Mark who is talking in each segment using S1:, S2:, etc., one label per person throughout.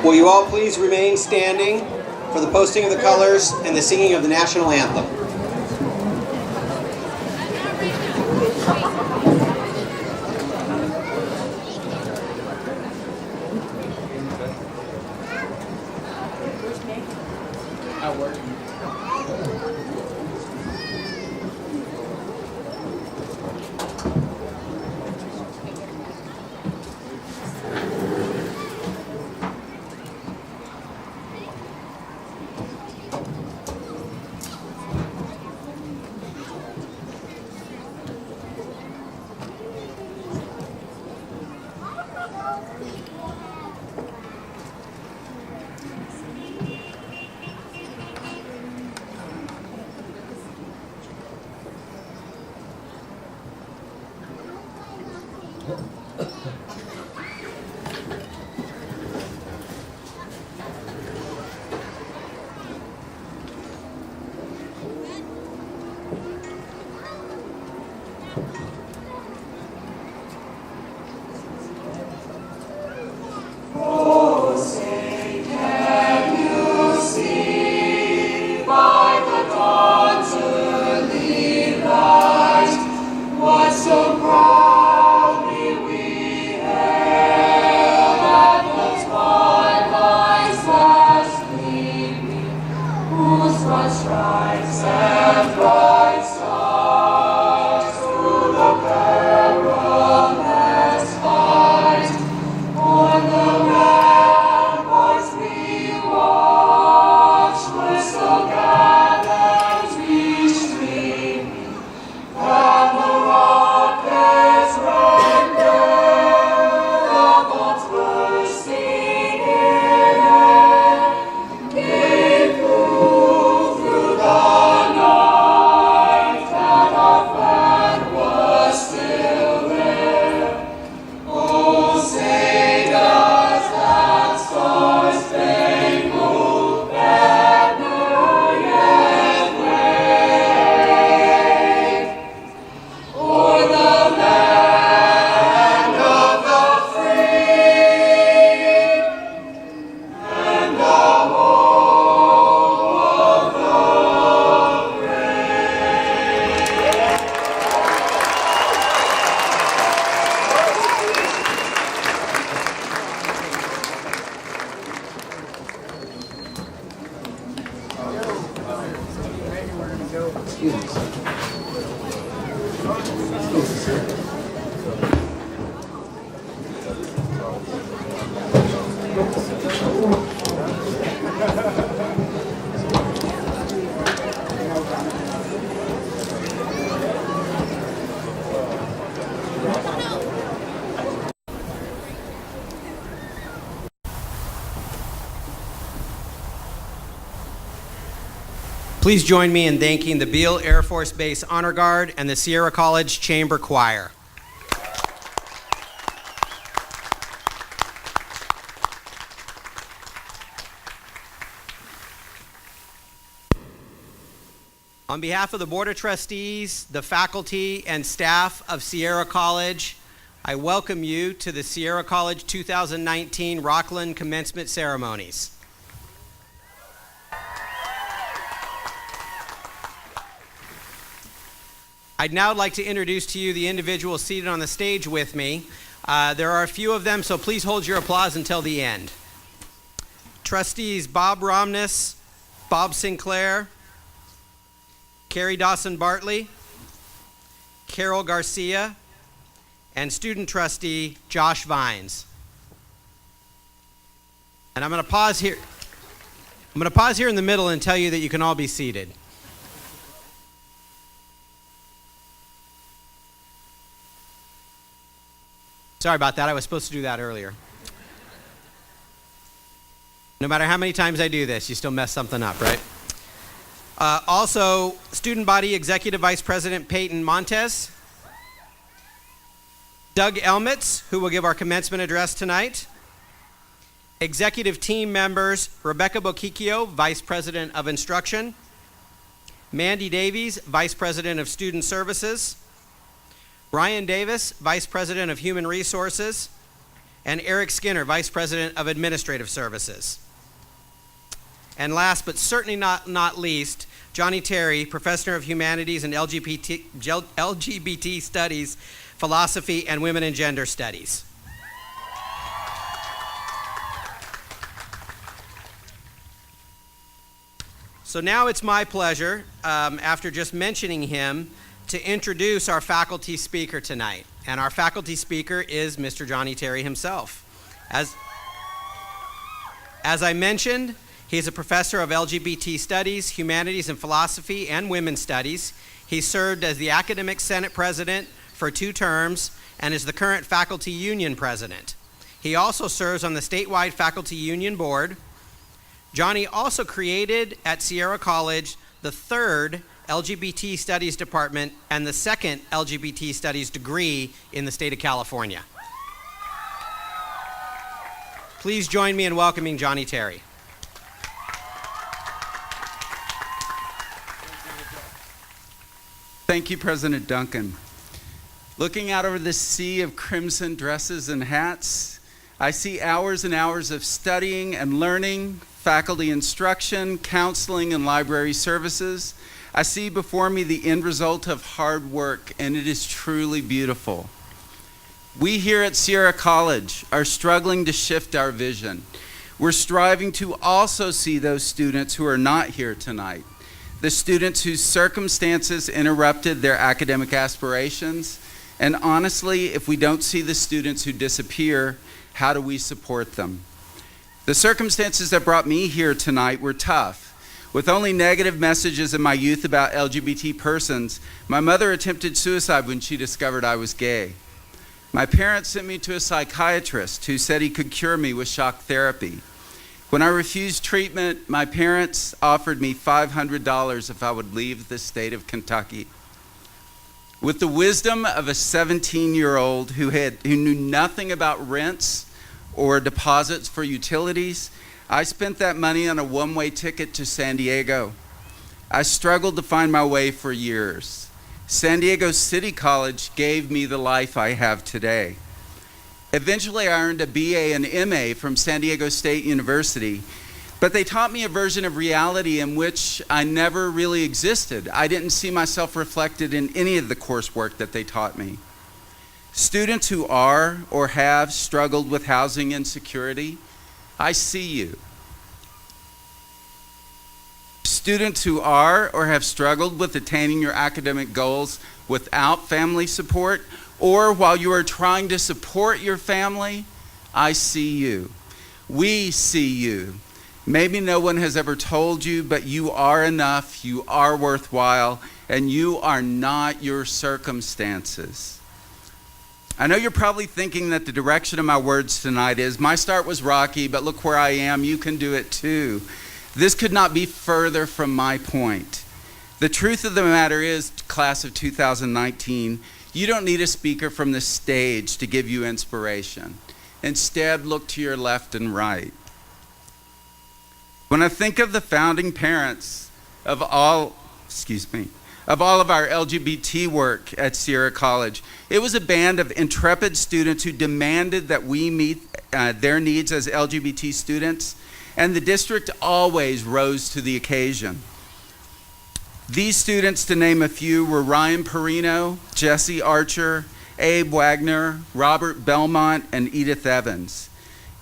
S1: Will you all please remain standing for the posting of the colors and the singing of the national anthem? Please join me in thanking the Beale Air Force Base Honor Guard and the Sierra College Chamber Choir. On behalf of the Board of Trustees, the faculty, and staff of Sierra College, I welcome you to the Sierra College 2019 Rocklin Commencement Ceremonies. I'd now like to introduce to you the individuals seated on the stage with me. There are a few of them, so please hold your applause until the end. Trustees Bob Romness, Bob Sinclair, Carrie Dawson-Bartley, Carol Garcia, and student trustee Josh Vines. And I'm going to pause here. I'm going to pause here in the middle and tell you that you can all be seated. Sorry about that. I was supposed to do that earlier. No matter how many times I do this, you still mess something up, right? Also, Student Body Executive Vice President Peyton Montez, Doug Elmitz, who will give our commencement address tonight, Executive Team members Rebecca Boquicchio, Vice President of Instruction, Mandy Davies, Vice President of Student Services, Ryan Davis, Vice President of Human Resources, and Eric Skinner, Vice President of Administrative Services. And last but certainly not least, Johnny Terry, Professor of Humanities and LGBT Studies, Philosophy, and Women and Gender Studies. So now it's my pleasure, after just mentioning him, to introduce our faculty speaker tonight. And our faculty speaker is Mr. Johnny Terry himself. As I mentioned, he's a professor of LGBT Studies, Humanities and Philosophy, and Women's Studies. He served as the Academic Senate President for 2 terms and is the current Faculty Union President. He also serves on the statewide Faculty Union Board. Johnny also created at Sierra College the 3rd LGBT Studies Department and the 2nd LGBT Studies degree in the state of California. Please join me in welcoming Johnny Terry.
S2: Thank you, President Duncan. Looking out over this sea of crimson dresses and hats, I see hours and hours of studying and learning, faculty instruction, counseling, and library services. I see before me the end result of hard work, and it is truly beautiful. We here at Sierra College are struggling to shift our vision. We're striving to also see those students who are not here tonight, the students whose circumstances interrupted their academic aspirations. And honestly, if we don't see the students who disappear, how do we support them? The circumstances that brought me here tonight were tough. With only negative messages in my youth about LGBT persons, my mother attempted suicide when she discovered I was gay. My parents sent me to a psychiatrist who said he could cure me with shock therapy. When I refused treatment, my parents offered me $500 if I would leave the state of Kentucky. With the wisdom of a 17-year-old who knew nothing about rents or deposits for utilities, I spent that money on a one-way ticket to San Diego. I struggled to find my way for years. San Diego City College gave me the life I have today. Eventually, I earned a BA and MA from San Diego State University, but they taught me a version of reality in which I never really existed. I didn't see myself reflected in any of the coursework that they taught me. Students who are or have struggled with housing insecurity, I see you. Students who are or have struggled with attaining your academic goals without family support, or while you are trying to support your family, I see you. We see you. Maybe no one has ever told you, but you are enough, you are worthwhile, and you are not your circumstances. I know you're probably thinking that the direction of my words tonight is, my start was rocky, but look where I am, you can do it too. This could not be further from my point. The truth of the matter is, class of 2019, you don't need a speaker from the stage to give you inspiration. Instead, look to your left and right. When I think of the founding parents of all of our LGBT work at Sierra College, it was a band of intrepid students who demanded that we meet their needs as LGBT students, and the district always rose to the occasion. These students, to name a few, were Ryan Perino, Jesse Archer, Abe Wagner, Robert Belmont, and Edith Evans.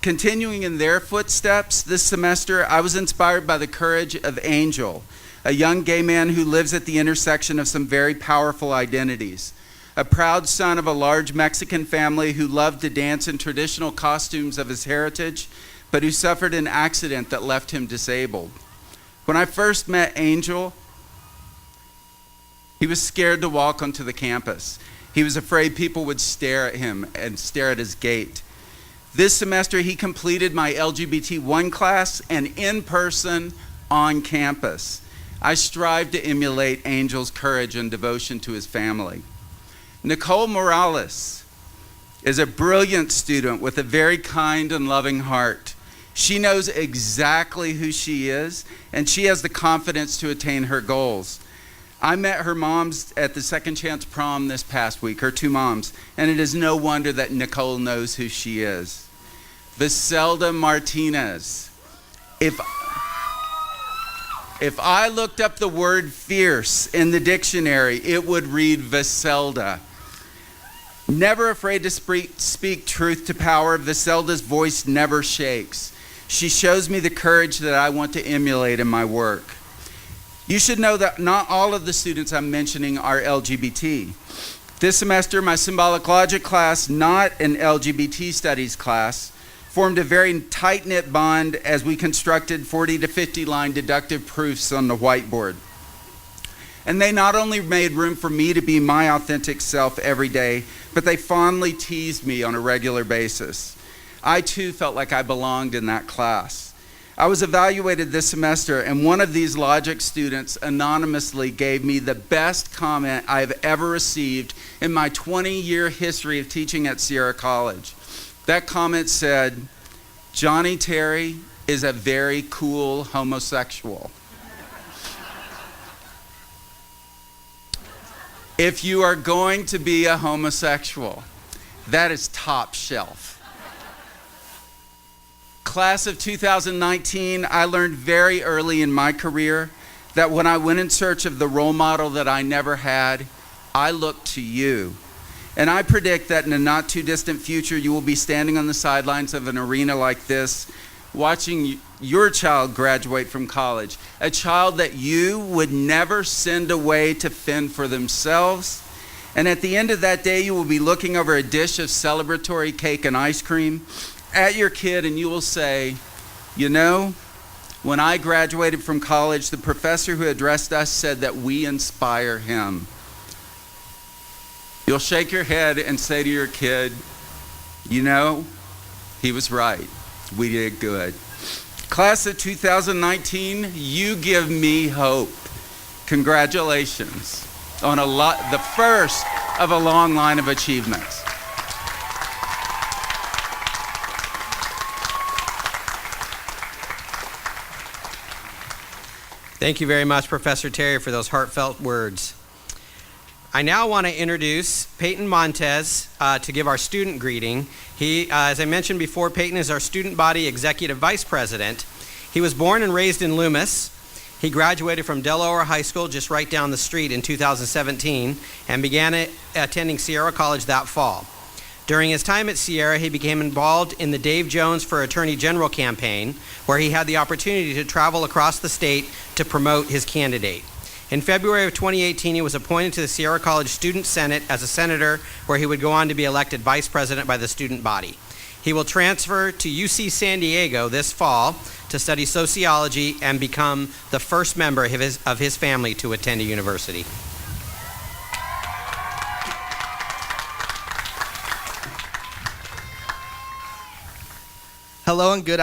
S2: Continuing in their footsteps this semester, I was inspired by the courage of Angel, a young gay man who lives at the intersection of some very powerful identities. A proud son of a large Mexican family who loved to dance in traditional costumes of his heritage, but who suffered an accident that left him disabled. When I first met Angel, he was scared to walk onto the campus. He was afraid people would stare at him and stare at his gait. This semester, he completed my LGBT1 class and in person on campus. I strive to emulate Angel's courage and devotion to his family. Nicole Morales is a brilliant student with a very kind and loving heart. She knows exactly who she is, and she has the confidence to attain her goals. I met her moms at the Second Chance Prom this past week, her two moms, and it is no wonder that Nicole knows who she is. Viselda Martinez. If I looked up the word fierce in the dictionary, it would read Viselda. Never afraid to speak truth to power, Viselda's voice never shakes. She shows me the courage that I want to emulate in my work. You should know that not all of the students I'm mentioning are LGBT. This semester, my symbolic logic class, not an LGBT studies class, formed a very tight-knit bond as we constructed 40 to 50 line deductive proofs on the whiteboard. And they not only made room for me to be my authentic self every day, but they fondly teased me on a regular basis. I too felt like I belonged in that class. I was evaluated this semester, and one of these logic students anonymously gave me the best comment I've ever received in my 20-year history of teaching at Sierra College. That comment said, "Johnny Terry is a very cool homosexual." If you are going to be a homosexual, that is top shelf. Class of 2019, I learned very early in my career that when I went in search of the role model that I never had, I looked to you. And I predict that in a not too distant future, you will be standing on the sidelines of an arena like this, watching your child graduate from college, a child that you would never send away to fend for themselves. And at the end of that day, you will be looking over a dish of celebratory cake and ice cream at your kid, and you will say, "You know, when I graduated from college, the professor who addressed us said that we inspire him." You'll shake your head and say to your kid, "You know, he was right. We did good." Class of 2019, you give me hope. Congratulations on the first of a long line of achievements.
S1: Thank you very much, Professor Terry, for those heartfelt words. I now want to introduce Peyton Montez to give our student greeting. He, as I mentioned before, Peyton is our student body executive vice president. He was born and raised in Loomis. He graduated from Delaware High School just right down the street in 2017 and began attending Sierra College that fall. During his time at Sierra, he became involved in the Dave Jones for Attorney General campaign, where he had the opportunity to travel across the state to promote his candidate. In February of 2018, he was appointed to the Sierra College Student Senate as a senator, where he would go on to be elected vice president by the student body. He will transfer to UC San Diego this fall to study sociology and become the first member of his family to attend a university.
S3: Hello and good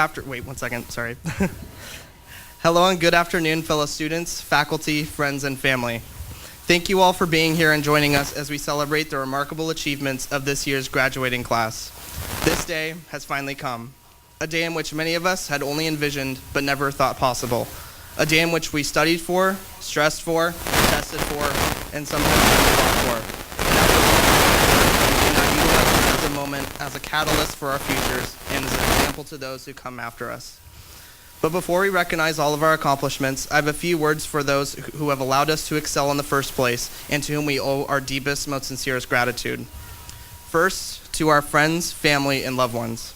S3: Hello and good afternoon, fellow students, faculty, friends, and family. Thank you all for being here and joining us as we celebrate the remarkable achievements of this year's graduating class. This day has finally come, a day in which many of us had only envisioned but never thought possible, a day in which we studied for, stressed for, tested for, and sometimes fought for. And now utilize this moment as a catalyst for our futures and as an example to those who come after us. But before we recognize all of our accomplishments, I have a few words for those who have allowed us to excel in the first place and to whom we owe our deepest, most sincerest gratitude. First, to our friends, family, and loved ones.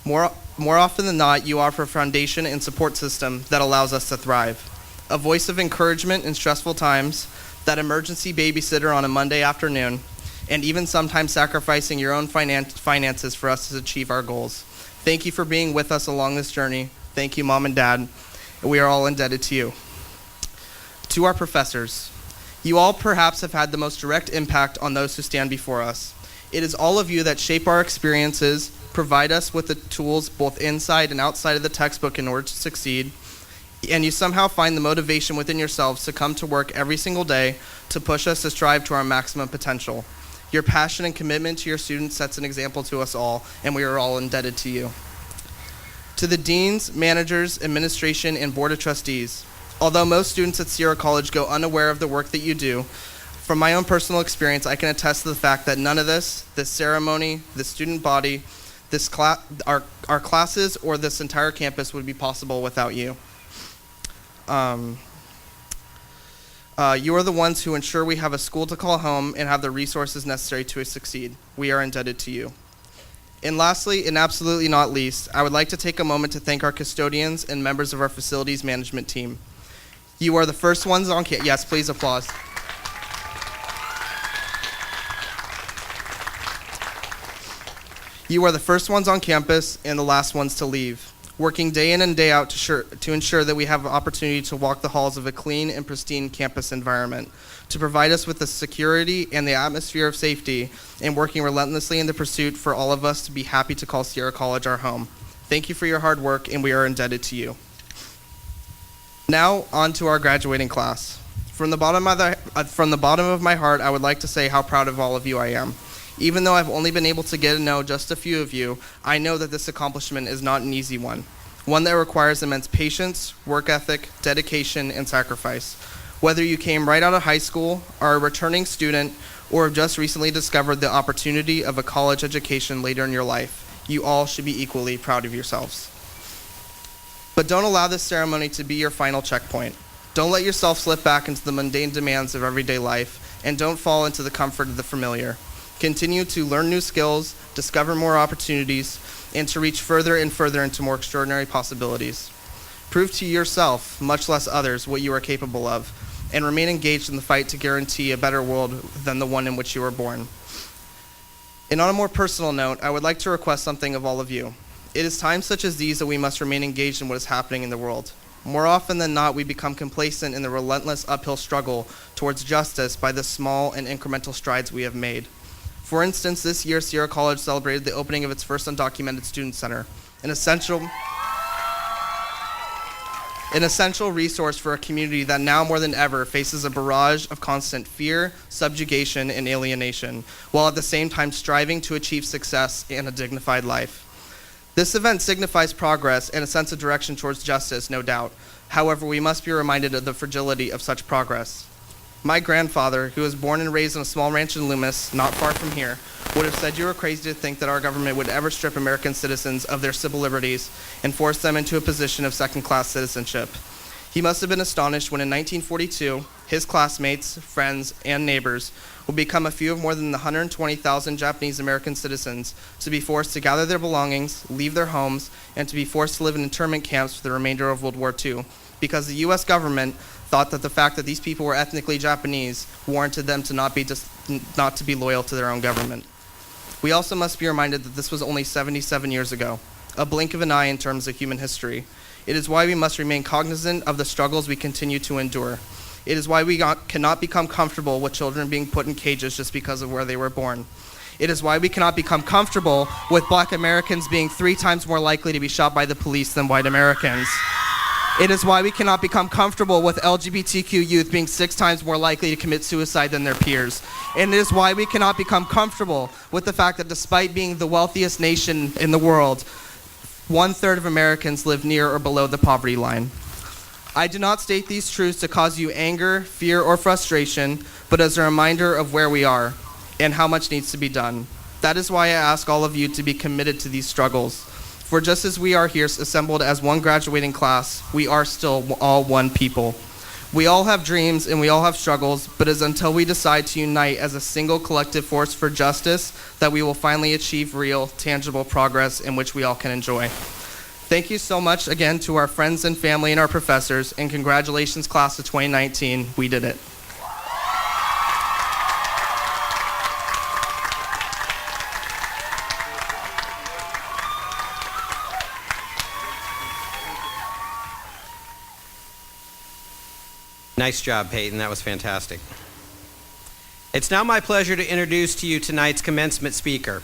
S3: More often than not, you offer a foundation and support system that allows us to thrive. A voice of encouragement in stressful times, that emergency babysitter on a Monday afternoon, and even sometimes sacrificing your own finances for us to achieve our goals. Thank you for being with us along this journey. Thank you, Mom and Dad. We are all indebted to you. To our professors, you all perhaps have had the most direct impact on those who stand before us. It is all of you that shape our experiences, provide us with the tools both inside and outside of the textbook in order to succeed, and you somehow find the motivation within yourselves to come to work every single day to push us to strive to our maximum potential. Your passion and commitment to your students sets an example to us all, and we are all indebted to you. To the deans, managers, administration, and board of trustees, although most students at Sierra College go unaware of the work that you do, from my own personal experience, I can attest to the fact that none of this ceremony, the student body, Our classes or this entire campus would be possible without you. You are the ones who ensure we have a school to call home and have the resources necessary to succeed. We are indebted to you. And lastly, and absolutely not least, I would like to take a moment to thank our custodians and members of our facilities management team. You are the first ones on campus. Yes, please applause. You are the first ones on campus and the last ones to leave, working day in and day out to ensure that we have an opportunity to walk the halls of a clean and pristine campus environment, to provide us with the security and the atmosphere of safety, and working relentlessly in the pursuit for all of us to be happy to call Sierra College our home. Thank you for your hard work, and we are indebted to you. Now, on to our graduating class. From the bottom of my heart, I would like to say how proud of all of you I am. Even though I've only been able to get to know just a few of you, I know that this accomplishment is not an easy one that requires immense patience, work ethic, dedication, and sacrifice. Whether you came right out of high school, are a returning student, or have just recently discovered the opportunity of a college education later in your life, you all should be equally proud of yourselves. But don't allow this ceremony to be your final checkpoint. Don't let yourself slip back into the mundane demands of everyday life, and don't fall into the comfort of the familiar. Continue to learn new skills, discover more opportunities, and to reach further and further into more extraordinary possibilities. Prove to yourself, much less others, what you are capable of, and remain engaged in the fight to guarantee a better world than the one in which you were born. And on a more personal note, I would like to request something of all of you. It is times such as these that we must remain engaged in what is happening in the world. More often than not, we become complacent in the relentless uphill struggle towards justice by the small and incremental strides we have made. For instance, this year, Sierra College celebrated the opening of its first undocumented student center, an essential resource for a community that now more than ever faces a barrage of constant fear, subjugation, and alienation, while at the same time striving to achieve success and a dignified life. This event signifies progress and a sense of direction towards justice, no doubt. However, we must be reminded of the fragility of such progress. My grandfather, who was born and raised on a small ranch in Loomis, not far from here, would have said you were crazy to think that our government would ever strip American citizens of their civil liberties and force them into a position of second-class citizenship. He must have been astonished when in 1942, his classmates, friends, and neighbors would become a few of more than the 120,000 Japanese American citizens to be forced to gather their belongings, leave their homes, and to be forced to live in internment camps for the remainder of World War II, because the U.S. government thought that the fact that these people were ethnically Japanese warranted them to not to be loyal to their own government. We also must be reminded that this was only 77 years ago, a blink of an eye in terms of human history. It is why we must remain cognizant of the struggles we continue to endure. It is why we cannot become comfortable with children being put in cages just because of where they were born. It is why we cannot become comfortable with Black Americans being 3 times more likely to be shot by the police than white Americans. It is why we cannot become comfortable with LGBTQ youth being 6 times more likely to commit suicide than their peers. And it is why we cannot become comfortable with the fact that despite being the wealthiest nation in the world, 1/3 of Americans live near or below the poverty line. I do not state these truths to cause you anger, fear, or frustration, but as a reminder of where we are and how much needs to be done. That is why I ask all of you to be committed to these struggles. For just as we are here assembled as one graduating class, we are still all one people. We all have dreams and we all have struggles, but it is until we decide to unite as a single collective force for justice that we will finally achieve real, tangible progress in which we all can enjoy. Thank you so much again to our friends and family and our professors, and congratulations, class of 2019. We did it.
S1: Nice job, Peyton. That was fantastic. It's now my pleasure to introduce to you tonight's commencement speaker.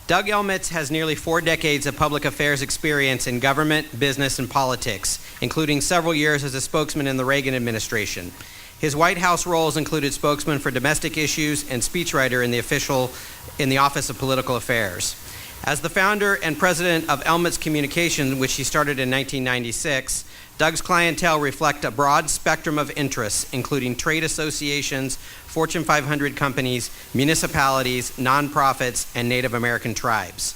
S1: Doug Elmitz has nearly 4 decades of public affairs experience in government, business, and politics, including several years as a spokesman in the Reagan administration. His White House roles included spokesman for domestic issues and speechwriter in the Office of Political Affairs. As the founder and president of Elmitz Communications, which he started in 1996, Doug's clientele reflect a broad spectrum of interests, including trade associations, Fortune 500 companies, municipalities, nonprofits, and Native American tribes.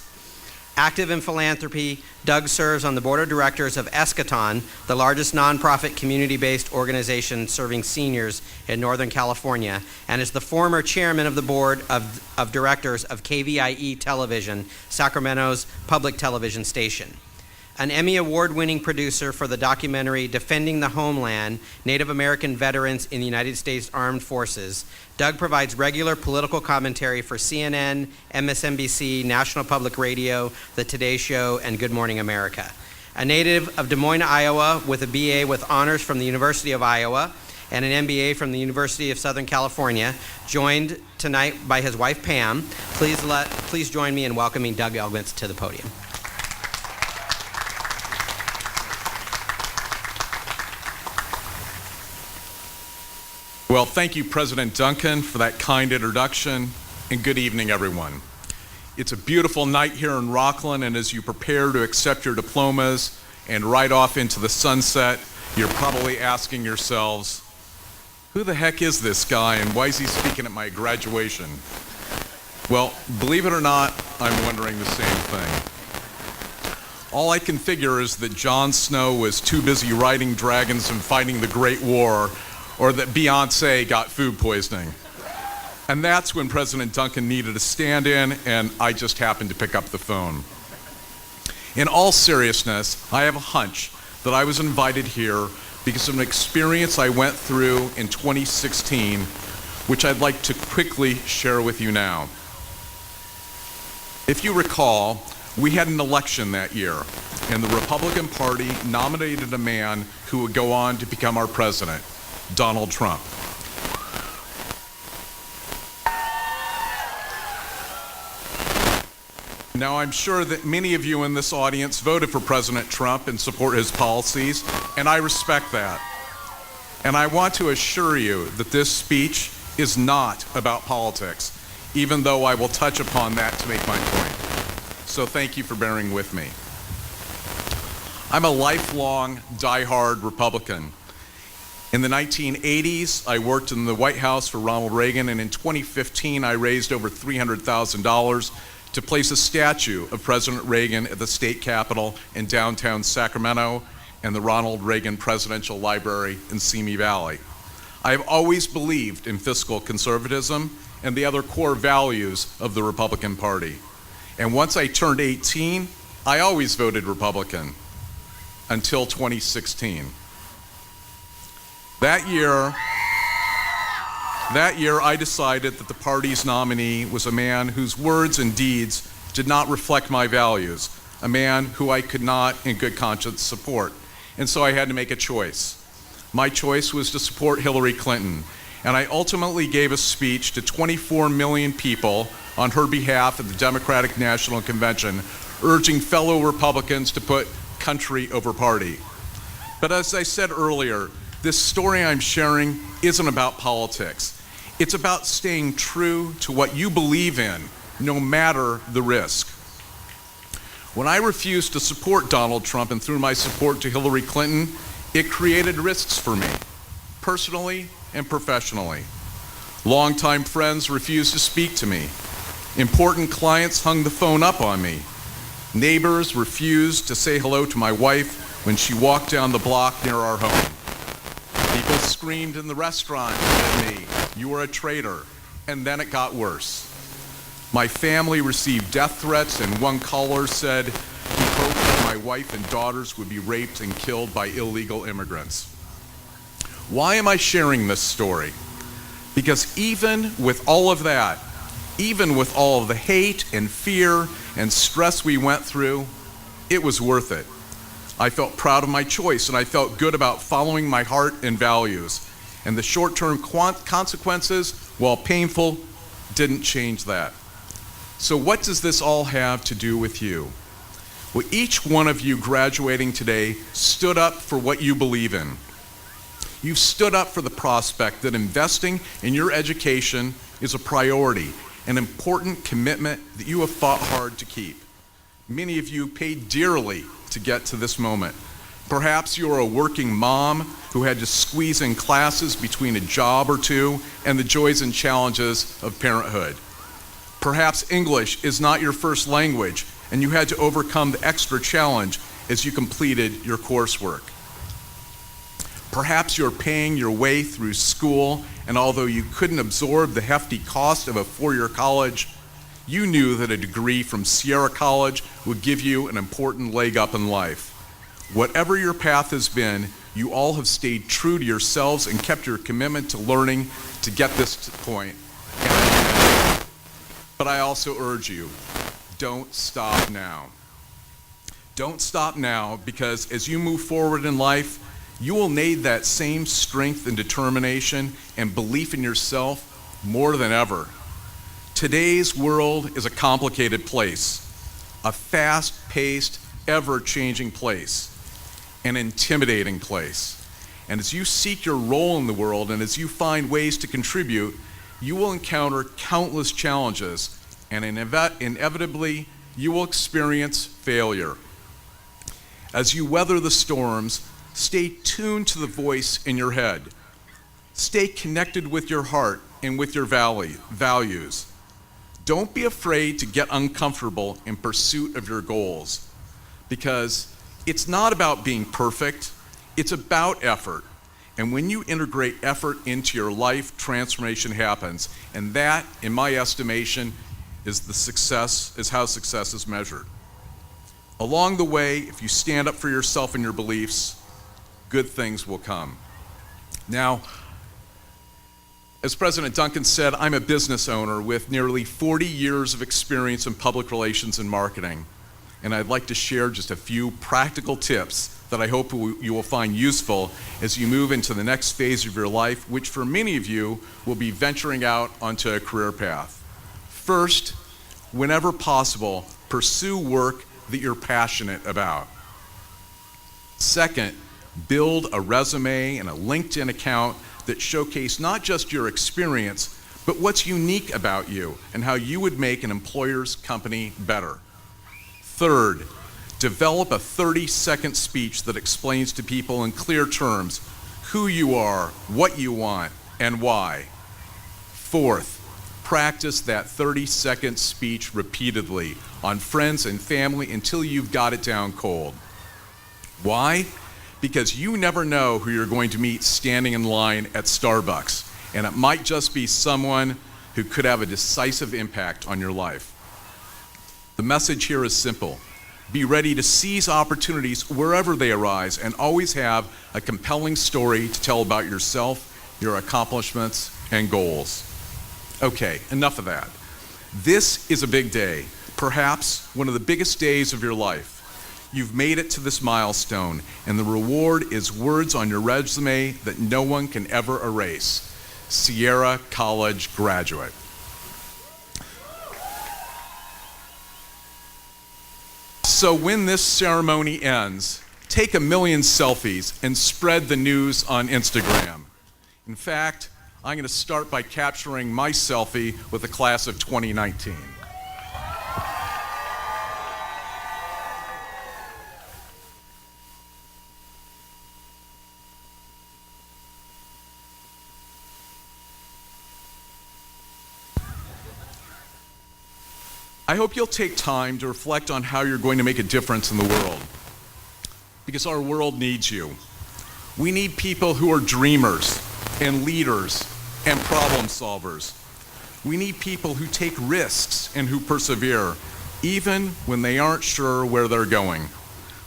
S1: Active in philanthropy, Doug serves on the board of directors of Eschaton, the largest nonprofit community-based organization serving seniors in Northern California, and is the former chairman of the board of directors of KVIE Television, Sacramento's public television station. An Emmy Award-winning producer for the documentary Defending the Homeland, Native American Veterans in the United States Armed Forces, Doug provides regular political commentary for CNN, MSNBC, National Public Radio, The Today Show, and Good Morning America. A native of Des Moines, Iowa, with a BA with honors from the University of Iowa and an MBA from the University of Southern California, joined tonight by his wife, Pam. Please join me in welcoming Doug Elgwitz to the podium.
S4: Well, thank you, President Duncan, for that kind introduction, and good evening, everyone. It's a beautiful night here in Rocklin, and as you prepare to accept your diplomas and ride off into the sunset, you're probably asking yourselves, who the heck is this guy, and why is he speaking at my graduation? Well, believe it or not, I'm wondering the same thing. All I can figure is that Jon Snow was too busy riding dragons and fighting the Great War, or that Beyonce got food poisoning. And that's when President Duncan needed a stand-in, and I just happened to pick up the phone. In all seriousness, I have a hunch that I was invited here because of an experience I went through in 2016, which I'd like to quickly share with you now. If you recall, we had an election that year, and the Republican Party nominated a man who would go on to become our president, Donald Trump. Now, I'm sure that many of you in this audience voted for President Trump and support his policies, and I respect that. And I want to assure you that this speech is not about politics, even though I will touch upon that to make my point. So thank you for bearing with me. I'm a lifelong, diehard Republican. In the 1980s, I worked in the White House for Ronald Reagan, and in 2015, I raised over $300,000 to place a statue of President Reagan at the state capitol in downtown Sacramento and the Ronald Reagan Presidential Library in Simi Valley. I have always believed in fiscal conservatism and the other core values of the Republican Party. And once I turned 18, I always voted Republican until 2016. That year, I decided that the party's nominee was a man whose words and deeds did not reflect my values, a man who I could not, in good conscience, support. And so I had to make a choice. My choice was to support Hillary Clinton, and I ultimately gave a speech to 24 million people on her behalf at the Democratic National Convention, urging fellow Republicans to put country over party. But as I said earlier, this story I'm sharing isn't about politics. It's about staying true to what you believe in, no matter the risk. When I refused to support Donald Trump and threw my support to Hillary Clinton, it created risks for me, personally and professionally. Longtime friends refused to speak to me. Important clients hung the phone up on me. Neighbors refused to say hello to my wife when she walked down the block near our home. People screamed in the restaurant at me, "You are a traitor," and then it got worse. My family received death threats, and one caller said he hoped that my wife and daughters would be raped and killed by illegal immigrants. Why am I sharing this story? Because even with all of that, even with all of the hate and fear and stress we went through, it was worth it. I felt proud of my choice, and I felt good about following my heart and values. And the short-term consequences, while painful, didn't change that. So what does this all have to do with you? Well, each one of you graduating today stood up for what you believe in. You've stood up for the prospect that investing in your education is a priority, an important commitment that you have fought hard to keep. Many of you paid dearly to get to this moment. Perhaps you're a working mom who had to squeeze in classes between a job or two and the joys and challenges of parenthood. Perhaps English is not your first language, and you had to overcome the extra challenge as you completed your coursework. Perhaps you're paying your way through school, and although you couldn't absorb the hefty cost of a four-year college, you knew that a degree from Sierra College would give you an important leg up in life. Whatever your path has been, you all have stayed true to yourselves and kept your commitment to learning to get this point. But I also urge you, don't stop now. Don't stop now, because as you move forward in life, you will need that same strength and determination and belief in yourself more than ever. Today's world is a complicated place, a fast-paced, ever-changing place, an intimidating place. And as you seek your role in the world and as you find ways to contribute, you will encounter countless challenges, and inevitably, you will experience failure. As you weather the storms, stay tuned to the voice in your head. Stay connected with your heart and with your values. Don't be afraid to get uncomfortable in pursuit of your goals, because it's not about being perfect, it's about effort. And when you integrate effort into your life, transformation happens. And that, in my estimation, is how success is measured. Along the way, if you stand up for yourself and your beliefs, good things will come. Now, as President Duncan said, I'm a business owner with nearly 40 years of experience in public relations and marketing. And I'd like to share just a few practical tips that I hope you will find useful as you move into the next phase of your life, which for many of you will be venturing out onto a career path. First, whenever possible, pursue work that you're passionate about. Second, build a resume and a LinkedIn account that showcase not just your experience, but what's unique about you and how you would make an employer's company better. Third, develop a 30-second speech that explains to people in clear terms who you are, what you want, and why. Fourth, practice that 30-second speech repeatedly on friends and family until you've got it down cold. Why? Because you never know who you're going to meet standing in line at Starbucks, and it might just be someone who could have a decisive impact on your life. The message here is simple. Be ready to seize opportunities wherever they arise and always have a compelling story to tell about yourself, your accomplishments, and goals. Okay, enough of that. This is a big day, perhaps one of the biggest days of your life. You've made it to this milestone, and the reward is words on your resume that no one can ever erase. Sierra College graduate. So when this ceremony ends, take 1 million selfies and spread the news on Instagram. In fact, I'm going to start by capturing my selfie with the class of 2019. I hope you'll take time to reflect on how you're going to make a difference in the world, because our world needs you. We need people who are dreamers and leaders and problem solvers. We need people who take risks and who persevere, even when they aren't sure where they're going.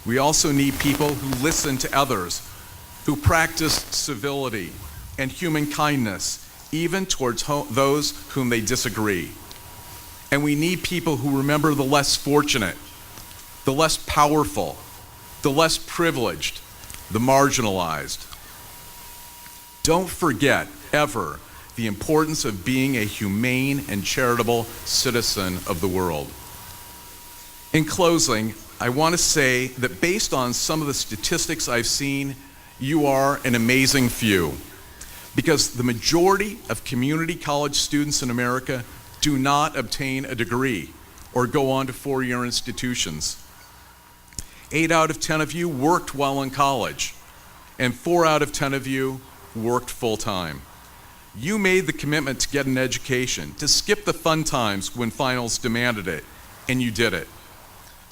S4: We also need people who listen to others, who practice civility and human kindness, even towards those whom they disagree. And we need people who remember the less fortunate, the less powerful, the less privileged, the marginalized. Don't forget, ever, the importance of being a humane and charitable citizen of the world. In closing, I want to say that based on some of the statistics I've seen, you are an amazing few, because the majority of community college students in America do not obtain a degree or go on to four-year institutions. 8 out of 10 of you worked while in college, and 4 out of 10 of you worked full-time. You made the commitment to get an education, to skip the fun times when finals demanded it, and you did it.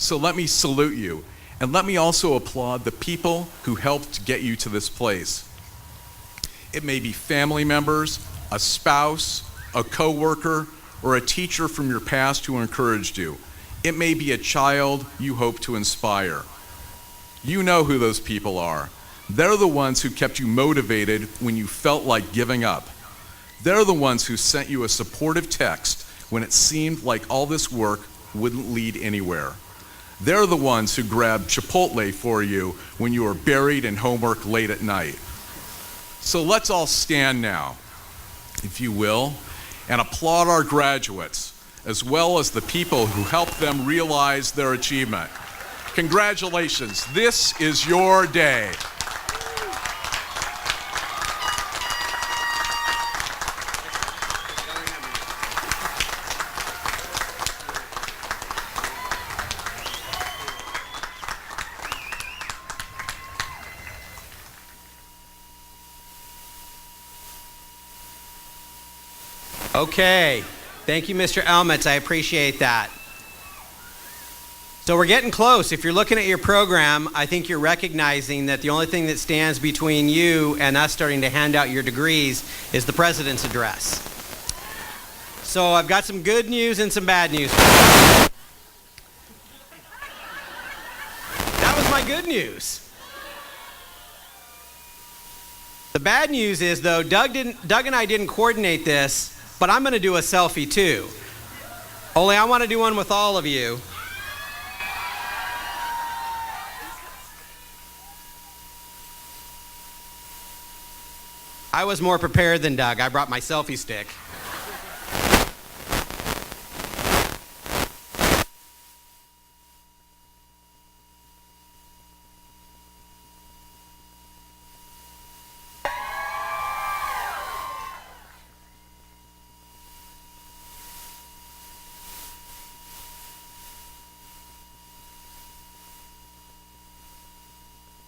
S4: So let me salute you, and let me also applaud the people who helped get you to this place. It may be family members, a spouse, a coworker, or a teacher from your past who encouraged you. It may be a child you hope to inspire. You know who those people are. They're the ones who kept you motivated when you felt like giving up. They're the ones who sent you a supportive text when it seemed like all this work wouldn't lead anywhere. They're the ones who grabbed Chipotle for you when you were buried in homework late at night. So let's all stand now, if you will, and applaud our graduates, as well as the people who helped them realize their achievement. Congratulations, this is your day.
S1: Okay, thank you, Mr. Elmitz. I appreciate that. So we're getting close. If you're looking at your program, I think you're recognizing that the only thing that stands between you and us starting to hand out your degrees is the President's address. So I've got some good news and some bad news. That was my good news. The bad news is, though, Doug and I didn't coordinate this, but I'm going to do a selfie too. Only I want to do one with all of you. I was more prepared than Doug. I brought my selfie stick.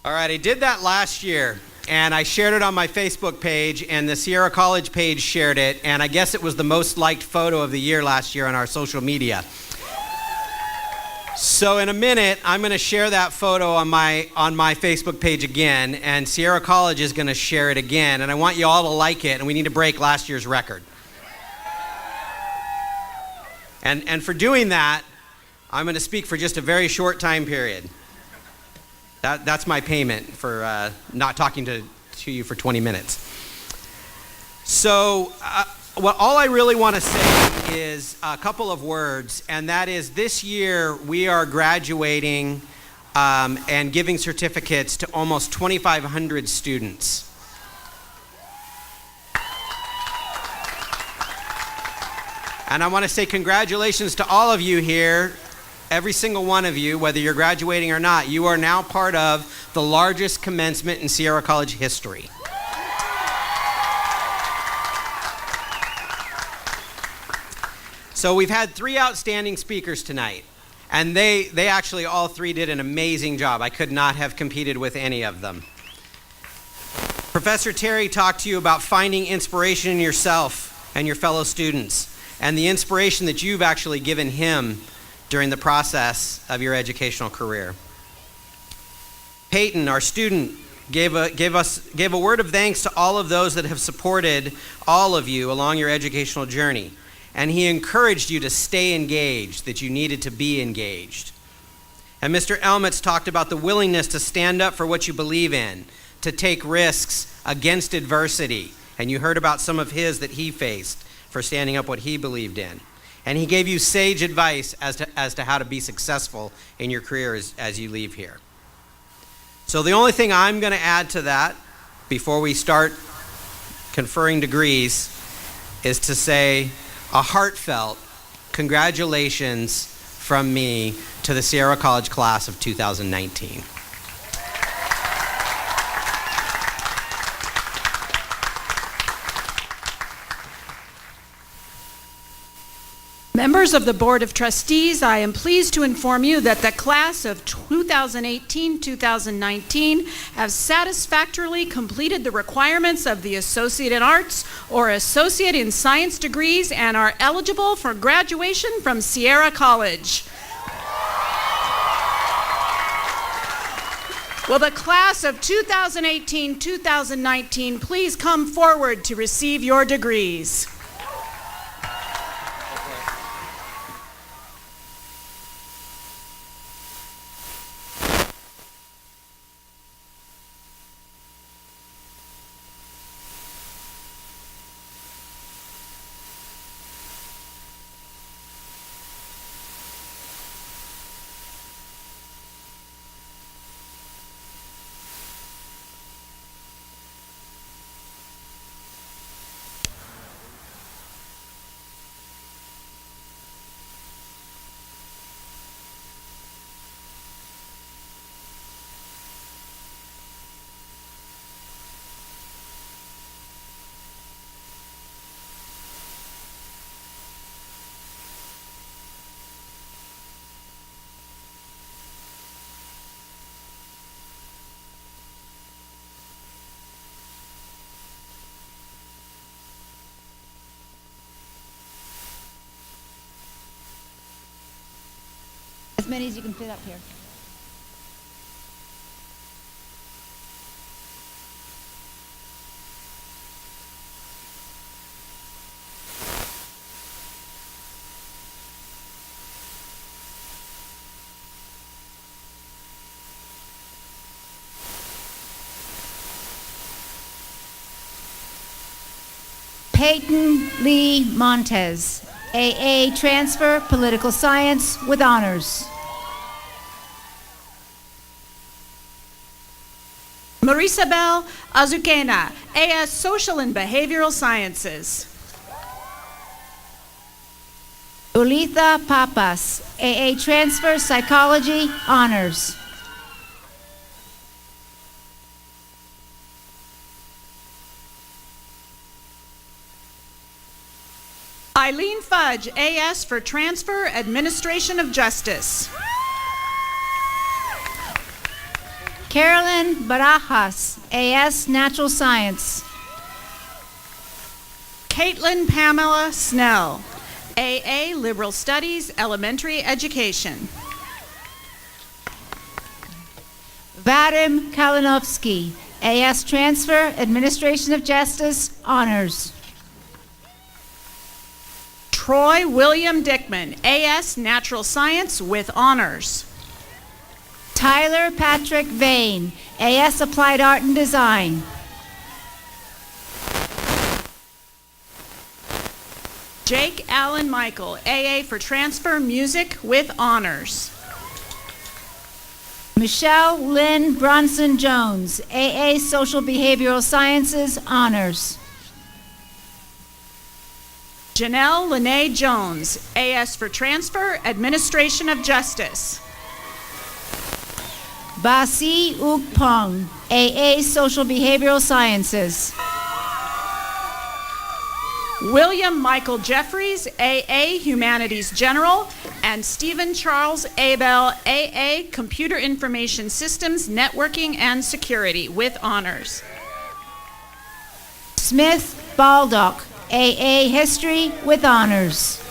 S1: All right, I did that last year, and I shared it on my Facebook page, and the Sierra College page shared it, and I guess it was the most liked photo of the year last year on our social media. So in a minute, I'm going to share that photo on my Facebook page again, and Sierra College is going to share it again, and I want you all to like it, and we need to break last year's record. And for doing that, I'm going to speak for just a very short time period. That's my payment for not talking to you for 20 minutes. So all I really want to say is a couple of words, and that is this year we are graduating and giving certificates to almost 2,500 students. And I want to say congratulations to all of you here. Every single one of you, whether you're graduating or not, you are now part of the largest commencement in Sierra College history. So we've had 3 outstanding speakers tonight, and they actually all 3 did an amazing job. I could not have competed with any of them. Professor Terry talked to you about finding inspiration in yourself and your fellow students, and the inspiration that you've actually given him during the process of your educational career. Peyton, our student, gave a word of thanks to all of those that have supported all of you along your educational journey. And he encouraged you to stay engaged, that you needed to be engaged. And Mr. Elmitz talked about the willingness to stand up for what you believe in, to take risks against adversity. And you heard about some of his that he faced for standing up what he believed in. And he gave you sage advice as to how to be successful in your career as you leave here. So the only thing I'm going to add to that before we start conferring degrees is to say a heartfelt congratulations from me to the Sierra College class of 2019.
S5: Members of the Board of Trustees, I am pleased to inform you that the class of 2018-2019 have satisfactorily completed the requirements of the Associate in Arts or Associate in Science degrees and are eligible for graduation from Sierra College. Will the class of 2018-2019 please come forward to receive your degrees?
S6: As many as you can fit up here. Peyton Lee Montez, AA transfer, political science with honors.
S5: Marisabel Azucena, AS Social and Behavioral Sciences.
S6: Ulitha Papas, AA transfer, psychology, honors.
S5: Eileen Fudge, AS for transfer, administration of justice.
S6: Carolyn Barajas, AS natural science.
S5: Caitlin Pamela Snell, AA Liberal Studies, Elementary Education.
S6: Vadim Kalinovsky, AS transfer, administration of justice, honors.
S5: Troy William Dickman, AS Natural Science with honors.
S6: Tyler Patrick Vane, AS applied art and design.
S5: Jake Allen Michael, AA for transfer, music with honors.
S6: Michelle Lynn Bronson Jones, AA social behavioral sciences, honors.
S5: Janelle Lene Jones, AS for transfer, administration of justice.
S6: Basi Ukpong, AA social behavioral sciences.
S5: William Michael Jeffries, AA Humanities General, and Stephen Charles Abel, AA Computer Information Systems, Networking and Security with honors.
S6: Smith Baldock, AA history with honors.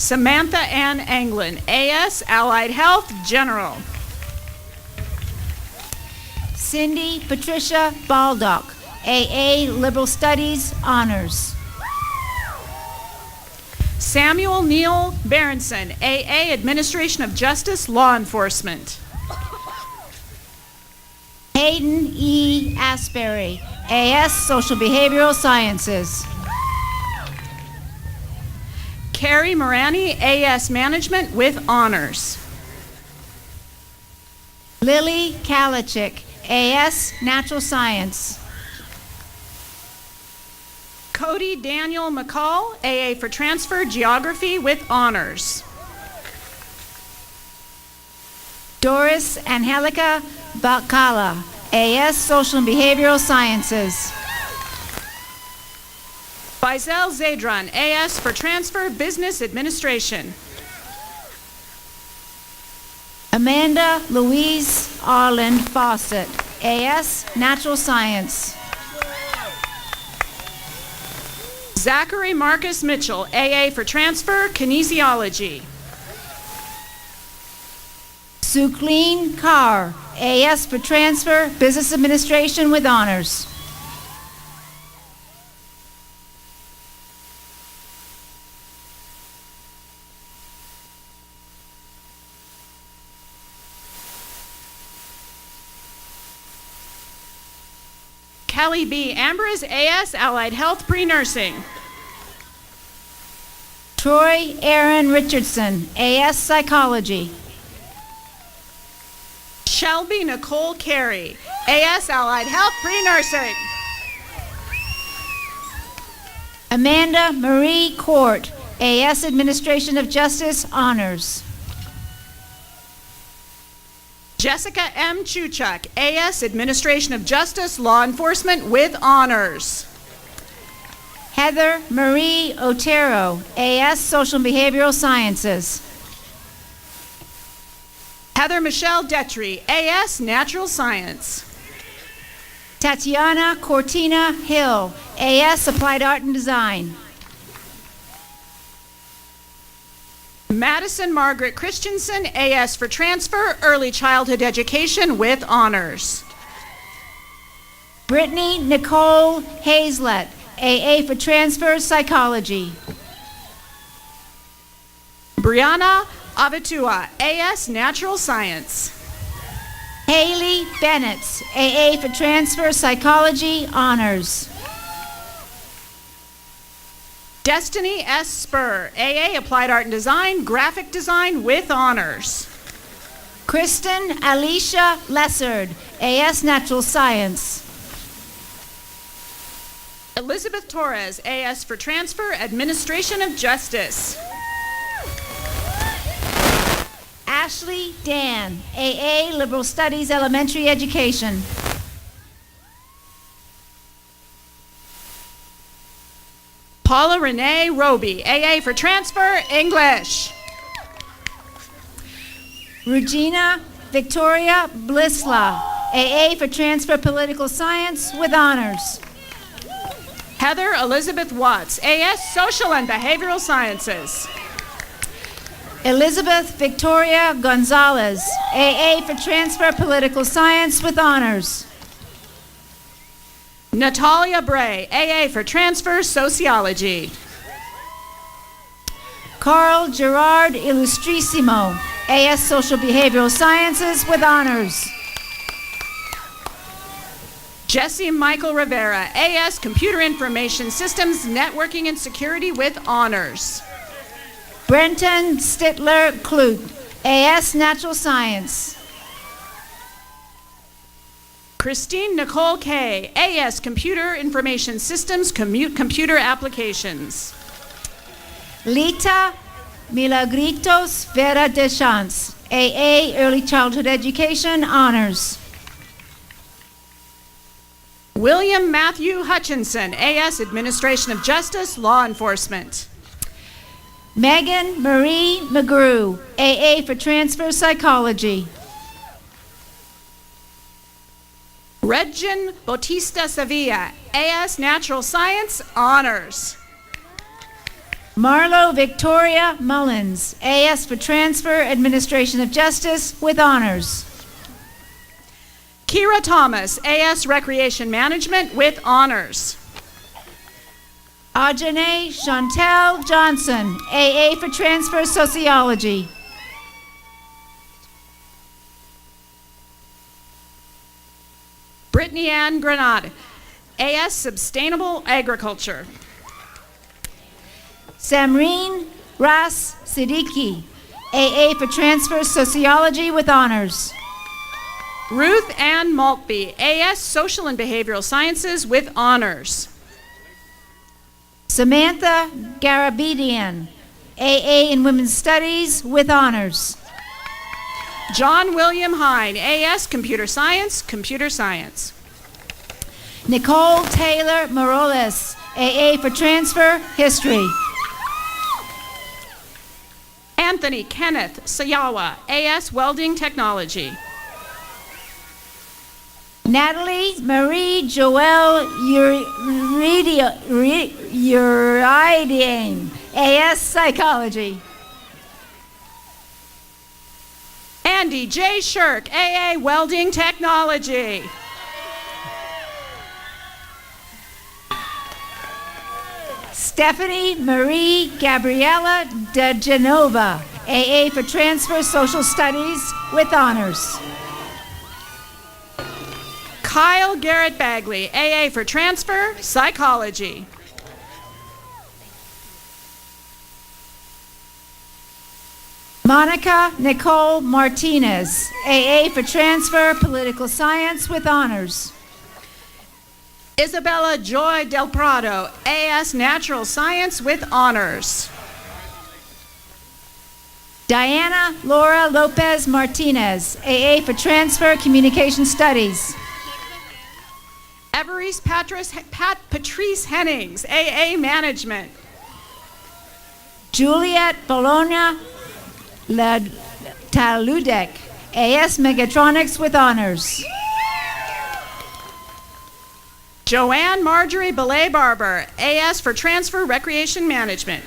S5: Samantha Ann Anglin, AS Allied Health General.
S6: Cindy Patricia Baldock, AA liberal studies, honors.
S5: Samuel Neal Berenson, AA Administration of Justice, Law Enforcement.
S6: Hayden E. Asbury, AS social behavioral sciences.
S5: Carrie Morani, AS Management with honors.
S6: Lily Kalachik, AS natural science.
S5: Cody Daniel McCall, AA for transfer, geography with honors.
S6: Doris Angelica Bacala, AS social and behavioral sciences.
S5: Faisal Zadran, AS for transfer, Business Administration.
S6: Amanda Louise Arland Fawcett, AS, Natural Science.
S5: Zachary Marcus Mitchell, AA for transfer, Kinesiology.
S6: Sucleen Carr, AS for transfer, Business Administration with honors.
S5: Kelly B. Ambrose, AS, Allied Health, Pre-Nursing.
S6: Troy Aaron Richardson, AS Psychology.
S5: Shelby Nicole Carey, AS, Allied Health, Pre-Nursing.
S6: Amanda Marie Court, AS Administration of Justice, honors.
S5: Jessica M. Chuchuk, AS, Administration of Justice, Law Enforcement with honors.
S6: Heather Marie Otero, AS Social and Behavioral Sciences.
S5: Heather Michelle Detry, AS, Natural Science.
S6: Tatiana Cortina Hill, AS Applied Art and Design.
S5: Madison Margaret Christensen, AS for transfer, Early Childhood Education with honors.
S6: Brittany Nicole Hazlett, AA for transfer, Psychology.
S5: Brianna Avitua, AS, Natural Science.
S6: Haley Bennett, AA for transfer, Psychology, honors.
S5: Destiny S. Spur, AA, Applied Art and Design, Graphic Design with honors.
S6: Kristen Alicia Lessard, AS Natural Science.
S5: Elizabeth Torres, AS for transfer, Administration of Justice.
S6: Ashley Dan, AA Liberal Studies Elementary Education.
S5: Paula Renee Roby, AA for transfer, English.
S6: Regina Victoria Blisla, AA for transfer, Political Science with honors.
S5: Heather Elizabeth Watts, AS, Social and Behavioral Sciences.
S6: Elizabeth Victoria Gonzalez, AA for transfer, Political Science with honors.
S5: Natalia Bray, AA for transfer, Sociology.
S6: Carl Gerard Illustrissimo, AS Social Behavioral Sciences with honors.
S5: Jesse Michael Rivera, AS Computer Information Systems, Networking and Security with honors.
S6: Brenton Stittler Clute, AS Natural Science.
S5: Christine Nicole Kay, AS Computer Information Systems, Computer Applications.
S6: Lita Milagritos Vera Deschamps, AA Early Childhood Education, honors.
S5: William Matthew Hutchinson, AS Administration of Justice, Law Enforcement.
S6: Megan Marie McGrew, AA for transfer, Psychology.
S5: Regin Bautista Sevilla, AS Natural Science, honors.
S6: Marlo Victoria Mullins, AS for transfer, Administration of Justice with honors.
S5: Kira Thomas, AS Recreation Management with honors.
S6: Ajane Chantel Johnson, AA for transfer, Sociology.
S5: Brittany Ann Granada, AS Sustainable Agriculture.
S6: Samreen Ras Siddiqui, AA for transfer, Sociology with honors.
S5: Ruth Ann Maltby, AS Social and Behavioral Sciences with honors.
S6: Samantha Garabedian, AA in Women's Studies with honors.
S5: John William Hine, AS Computer Science, Computer Science.
S6: Nicole Taylor Morales, AA for transfer, history.
S5: Anthony Kenneth Sayawa, AS Welding Technology.
S6: Natalie Marie Joelle Uridian, AS Psychology.
S5: Andy J. Shirk, AA Welding Technology.
S6: Stephanie Marie Gabriela de Genova, AA for transfer, social studies with honors.
S5: Kyle Garrett Bagley, AA for transfer, psychology.
S6: Monica Nicole Martinez, AA for transfer, political science with honors.
S5: Isabella Joy Del Prado, AS Natural Science with honors.
S6: Diana Laura Lopez Martinez, AA for transfer, communication studies.
S5: Everest Patrice Hennings, AA Management.
S6: Juliet Bologna Taludek, AS Megatronics with honors.
S5: Joanne Marjorie Belay Barber, AS for transfer, recreation management.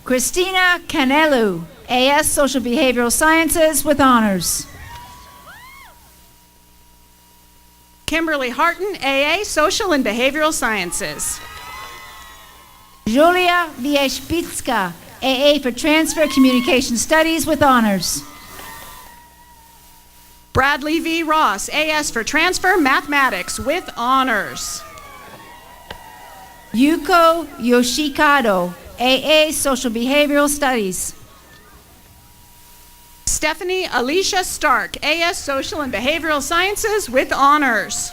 S6: Christina Canelu, AS Social Behavioral Sciences with honors.
S5: Kimberly Harton, AA Social and Behavioral Sciences.
S6: Julia Vieshpitska, AA for transfer, communication studies with honors.
S5: Bradley V. Ross, AS for transfer, mathematics with honors.
S6: Yuko Yoshikado, AA Social Behavioral Studies.
S5: Stephanie Alicia Stark, AS Social and Behavioral Sciences with honors.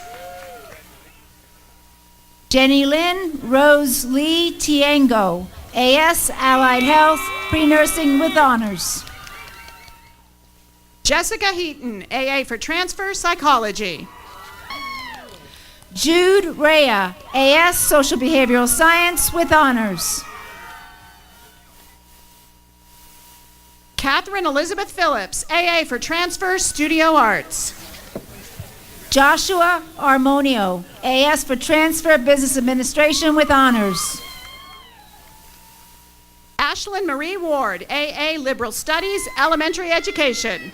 S6: Jenny Lynn Rose Lee Tiengo, AS Allied Health, Pre-Nursing with honors.
S5: Jessica Heaton, AA for transfer, psychology.
S6: Jude Rea, AS Social Behavioral Science with honors.
S5: Catherine Elizabeth Phillips, AA for transfer, studio arts.
S6: Joshua Armonio, AS for transfer, business administration with honors.
S5: Ashlyn Marie Ward, AA Liberal Studies, elementary education.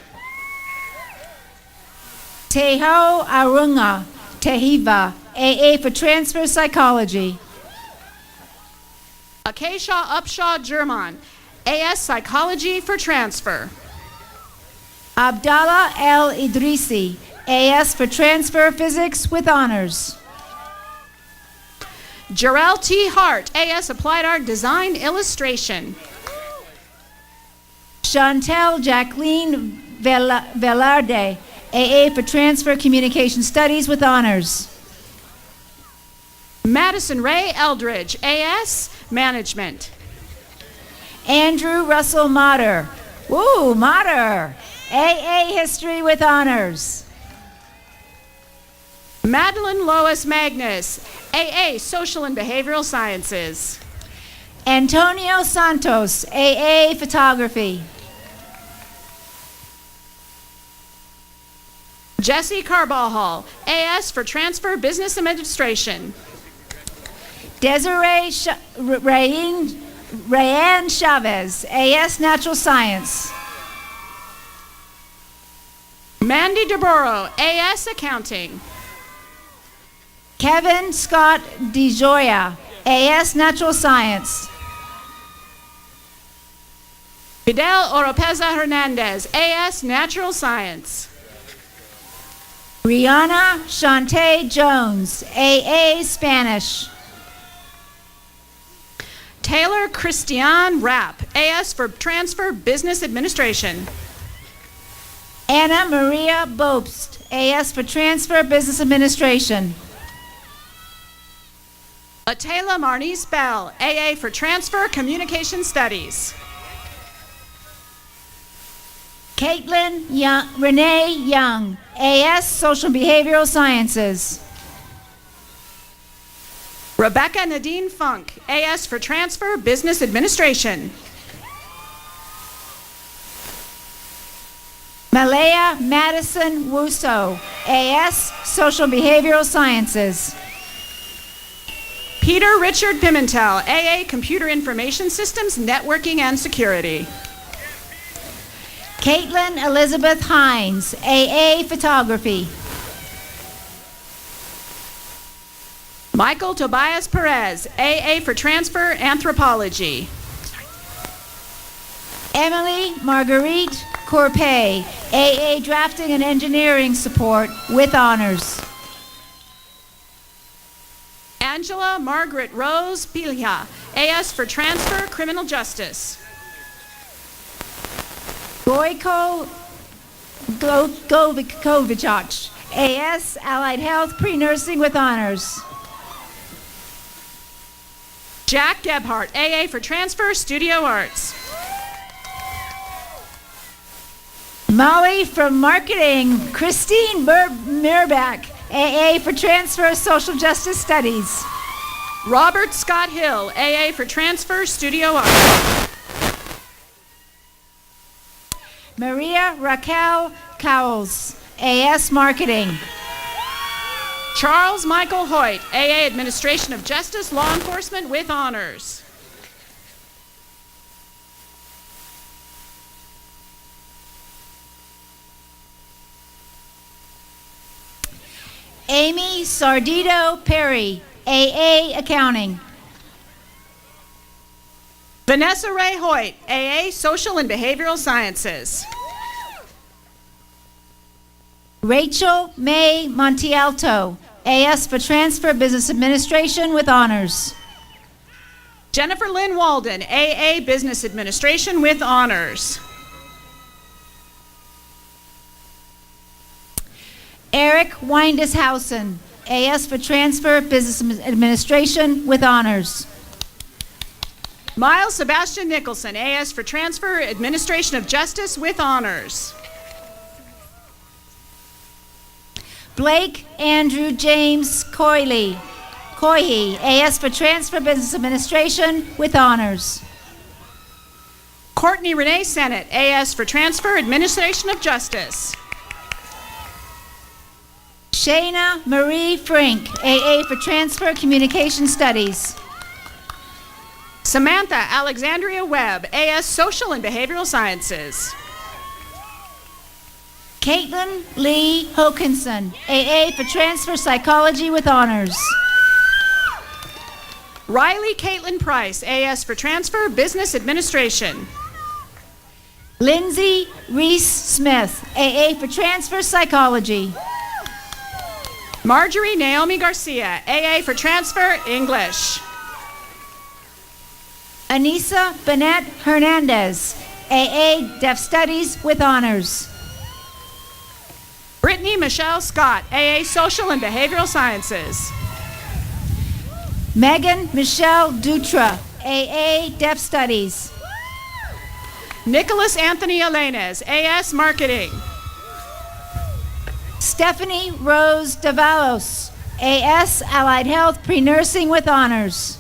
S6: Teho Arunga Tehiva, AA for transfer, psychology.
S5: Acacia Upshaw German, AS Psychology for transfer.
S6: Abdallah El Idrisi, AS for transfer, physics with honors.
S5: Jarrell T. Hart, AS Applied Art Design Illustration.
S6: Chantel Jacqueline Velarde, AA for transfer, communication studies with honors.
S5: Madison Ray Eldridge, AS Management.
S6: Andrew Russell Motter, Motter, AA history with honors.
S5: Madeline Lois Magnus, AA Social and Behavioral Sciences.
S6: Antonio Santos, AA photography.
S5: Jesse Carbajal, AS for transfer, business administration.
S6: Desiree Rayan Chavez, AS natural science.
S5: Mandy DeBoro, AS accounting.
S6: Kevin Scott DeJoya, AS natural science.
S5: Fidel Oropeza Hernandez, AS natural science.
S6: Rihanna Shantae Jones, AA Spanish.
S5: Taylor Christian Rapp, AS for transfer, business administration.
S6: Anna Maria Bobst, AS for transfer, business administration.
S5: Atayla Marnice Bell, AA for transfer, communication studies.
S6: Caitlin Renee Young, AS Social Behavioral Sciences.
S5: Rebecca Nadine Funk, AS for transfer, Business Administration.
S6: Malaya Madison Wuso, AS Social Behavioral Sciences.
S5: Peter Richard Pimentel, AA Computer Information Systems, Networking and Security.
S6: Caitlin Elizabeth Hines, AA Photography.
S5: Michael Tobias Perez, AA for transfer, Anthropology.
S6: Emily Marguerite Corpay, AA Drafting and Engineering Support with honors.
S5: Angela Margaret Rose Pilha, AS for transfer, Criminal Justice.
S6: Goiko Govichach, AS Allied Health Pre-Nursing with honors.
S5: Jack Gebhardt, AA for transfer, Studio Arts.
S6: Molly from Marketing, Christine Mirbach, AA for transfer, Social Justice Studies.
S5: Robert Scott Hill, AA for transfer, Studio Arts.
S6: Maria Raquel Cowles, AS Marketing.
S5: Charles Michael Hoyt, AA Administration of Justice, Law Enforcement with honors.
S6: Amy Sardito Perry, AA Accounting.
S5: Vanessa Ray Hoyt, AA Social and Behavioral Sciences.
S6: Rachel May Montialto, AS for transfer, Business Administration with honors.
S5: Jennifer Lynn Walden, AA Business Administration with honors.
S6: Eric Windeshausen, AS for transfer, Business Administration with honors.
S5: Miles Sebastian Nicholson, AS for transfer, Administration of Justice with honors.
S6: Blake Andrew James Coyhe, AS for transfer, Business Administration with honors.
S5: Courtney Renee Sennett, AS for transfer, Administration of Justice.
S6: Shayna Marie Frink, AA for transfer, Communication Studies.
S5: Samantha Alexandria Webb, AS Social and Behavioral Sciences.
S6: Caitlin Lee Hokinson, AA for transfer, Psychology with honors.
S5: Riley Caitlin Price, AS for transfer, Business Administration.
S6: Lindsay Reese Smith, AA for transfer, Psychology.
S5: Marjorie Naomi Garcia, AA for transfer, English.
S6: Anissa Bennett Hernandez, AA Deaf Studies with honors.
S5: Brittany Michelle Scott, AA Social and Behavioral Sciences.
S6: Megan Michelle Dutra, AA Deaf Studies.
S5: Nicholas Anthony Alenes, AS Marketing.
S6: Stephanie Rose Davalos, AS Allied Health Pre-Nursing with honors.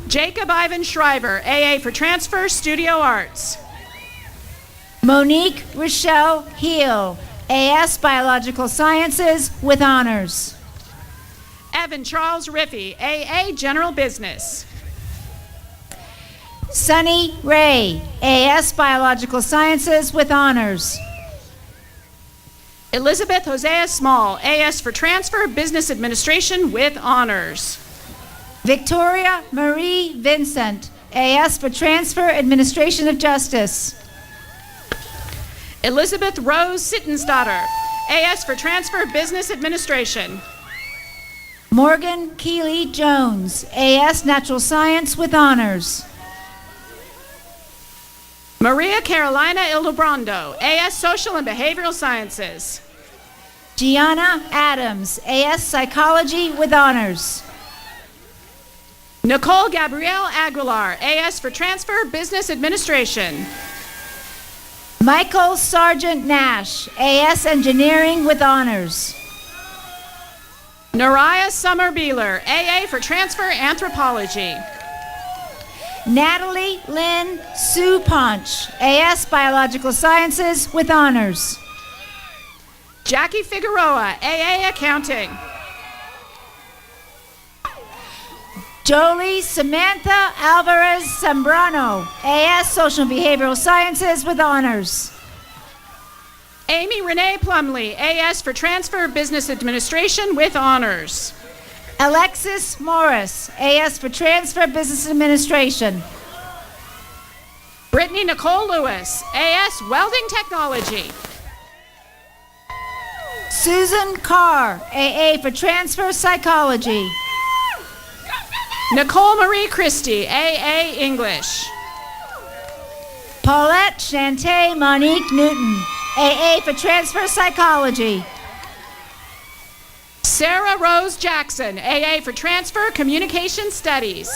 S5: Jacob Ivan Shriver, AA for transfer, Studio Arts.
S6: Monique Rochelle Heel, AS Biological Sciences with honors.
S5: Evan Charles Riffey, AA General Business.
S6: Sunny Ray, AS Biological Sciences with honors.
S5: Elizabeth Hosea Small, AS for transfer, Business Administration with honors.
S6: Victoria Marie Vincent, AS for transfer, Administration of Justice.
S5: Elizabeth Rose Sittenstotter, AS for transfer, Business Administration.
S6: Morgan Keeley Jones, AS Natural Science with honors.
S5: Maria Carolina Ildebrando, AS Social and Behavioral Sciences.
S6: Gianna Adams, AS Psychology with honors.
S5: Nicole Gabrielle Aguilar, AS for transfer, Business Administration.
S6: Michael Sargent Nash, AS Engineering with honors.
S5: Nariah Summer Beeler, AA for Transfer Anthropology.
S6: Natalie Lynn Sue Ponch, AS Biological Sciences with honors.
S5: Jackie Figueroa, AA Accounting.
S6: Jolie Samantha Alvarez Zambrano, AS Social and Behavioral Sciences with honors.
S5: Amy Renee Plumley, AS for Transfer Business Administration with honors.
S6: Alexis Morris, AS for Transfer Business Administration.
S5: Brittany Nicole Lewis, AS Welding Technology.
S6: Susan Carr, AA for Transfer Psychology.
S5: Nicole Marie Christie, AA English.
S6: Paulette Chantay Monique Newton, AA for Transfer Psychology.
S5: Sarah Rose Jackson, AA for Transfer Communication Studies.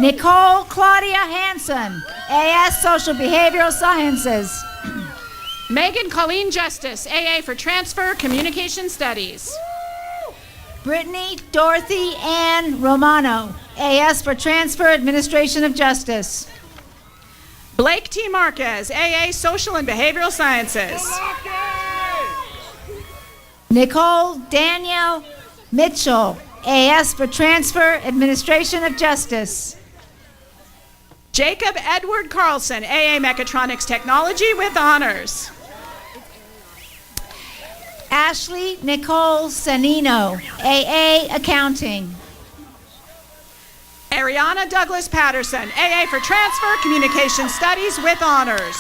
S6: Nicole Claudia Hanson, AS Social Behavioral Sciences.
S5: Megan Colleen Justice, AA for Transfer Communication Studies.
S6: Brittany Dorothy Ann Romano, AS for Transfer Administration of Justice.
S5: Blake T. Marquez, AA Social and Behavioral Sciences.
S6: Nicole Danielle Mitchell, AS for Transfer Administration of Justice.
S5: Jacob Edward Carlson, AA Mechatronics Technology with honors.
S6: Ashley Nicole Sanino, AA Accounting.
S5: Ariana Douglas Patterson, AA for Transfer Communication Studies with honors.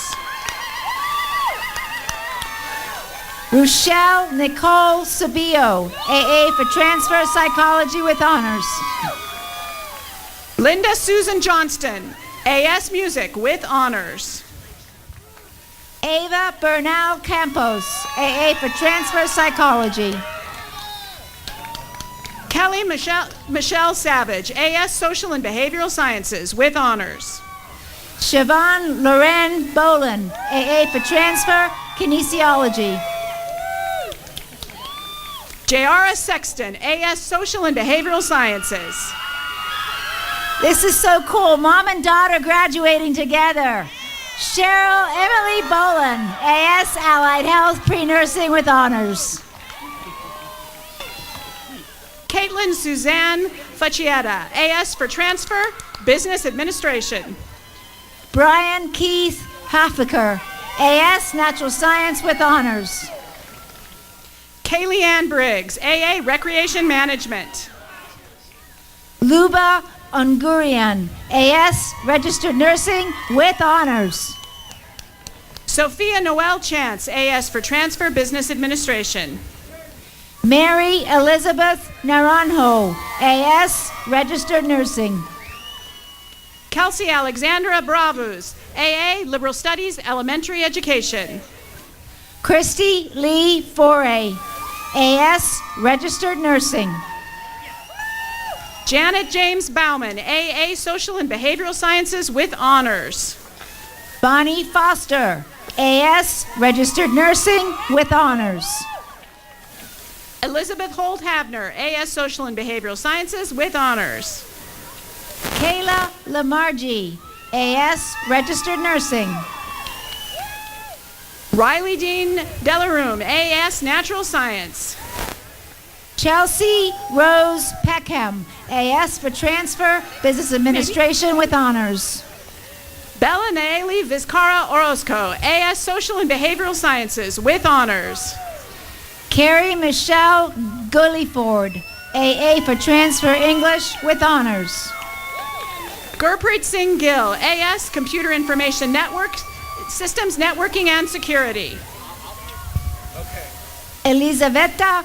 S6: Rochelle Nicole Sabio, AA for Transfer Psychology with honors.
S5: Linda Susan Johnston, AS Music with honors.
S6: Ava Bernal Campos, AA for Transfer Psychology.
S5: Kelly Michelle Savage, AS Social and Behavioral Sciences with honors.
S6: Siobhan Loren Boland, AA for Transfer Kinesiology.
S5: Jara Sexton, AS Social and Behavioral Sciences.
S6: This is so cool. Mom and daughter graduating together. Cheryl Emily Boland, AS Allied Health Pre-Nursing with honors.
S5: Caitlin Suzanne Faccietta, AS for Transfer Business Administration.
S6: Brian Keith Haffiker, AS Natural Science with honors.
S5: Kaylee Ann Briggs, AA Recreation Management.
S6: Luba Ungurian, AS Registered Nursing with honors.
S5: Sophia Noel Chance, AS for Transfer Business Administration.
S6: Mary Elizabeth Naranjo, AS Registered Nursing.
S5: Kelsey Alexandra Bravus, AA Liberal Studies Elementary Education.
S6: Christy Lee Foray, AS Registered Nursing.
S5: Janet James Bauman, AA Social and Behavioral Sciences with honors.
S6: Bonnie Foster, AS Registered Nursing with honors.
S5: Elizabeth Holt Havner, AS Social and Behavioral Sciences with honors.
S6: Kayla Lamarji, AS Registered Nursing.
S5: Riley Dean Delaroom, AS Natural Science.
S6: Chelsea Rose Peckham, AS for Transfer Business Administration with honors.
S5: Bella Naeli Vizcara Orozco, AS Social and Behavioral Sciences with honors.
S6: Carrie Michelle Gulliford, AA for Transfer English with honors.
S5: Gurpreet Singh Gill, AS Computer Information Network, Systems Networking and Security.
S6: Elizaveta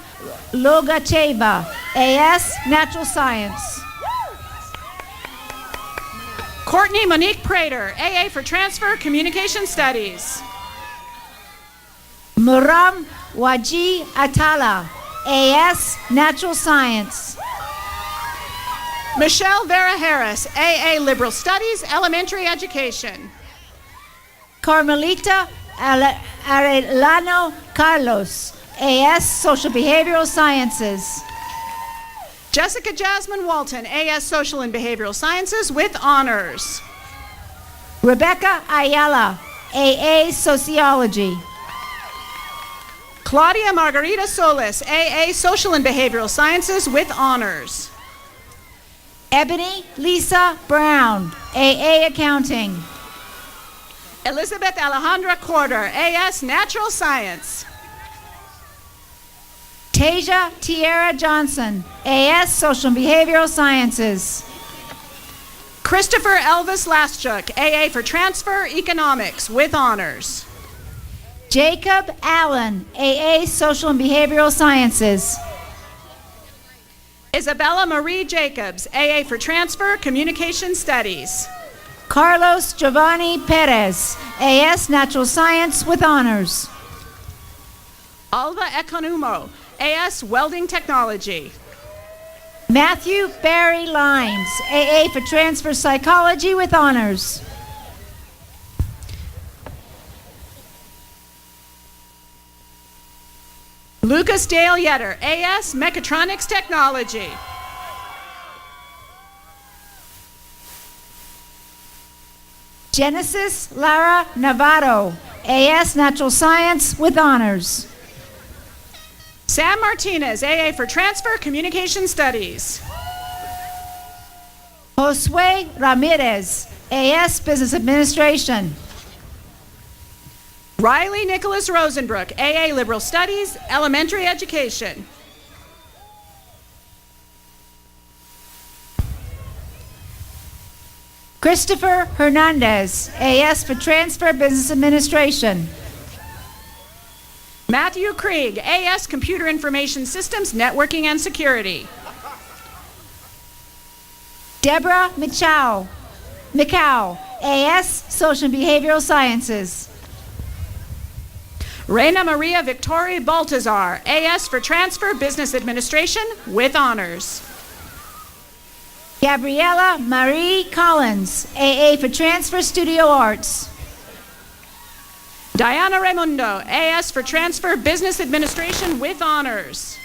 S6: Logacheva, AS Natural Science.
S5: Courtney Monique Prater, AA for Transfer Communication Studies.
S6: Muram Waji Atala, AS Natural Science.
S5: Michelle Vera Harris, AA Liberal Studies Elementary Education.
S6: Carmelita Arellano Carlos, AS Social Behavioral Sciences.
S5: Jessica Jasmine Walton, AS Social and Behavioral Sciences with honors.
S6: Rebecca Ayala, AA Sociology.
S5: Claudia Margarita Solis, AA Social and Behavioral Sciences with honors.
S6: Ebony Lisa Brown, AA Accounting.
S5: Elizabeth Alejandra Corder, AS Natural Science.
S6: Tasia Tierra Johnson, AS Social and Behavioral Sciences.
S5: Christopher Elvis Laschuk, AA for Transfer Economics with honors.
S6: Jacob Allen, AA Social and Behavioral Sciences.
S5: Isabella Marie Jacobs, AA for Transfer Communication Studies.
S6: Carlos Giovanni Perez, AS Natural Science with honors.
S5: Alva Econumo, AS Welding Technology.
S6: Matthew Barry Lines, AA for Transfer Psychology with honors.
S5: Lucas Dale Yetter, AS Mechatronics Technology.
S6: Genesis Lara Navarro, AS Natural Science with honors.
S5: Sam Martinez, AA for Transfer Communication Studies.
S6: Josue Ramirez, AS Business Administration.
S5: Riley Nicholas Rosenbrook, AA Liberal Studies, Elementary Education.
S6: Christopher Hernandez, AS for Transfer Business Administration.
S5: Matthew Krieg, AS Computer Information Systems, Networking and Security.
S6: Deborah Mikau, AS Social and Behavioral Sciences.
S5: Reina Maria Victoria Baltazar, AS for Transfer Business Administration with honors.
S6: Gabriela Marie Collins, AA for Transfer Studio Arts.
S5: Diana Raimundo, AS for Transfer Business Administration with honors.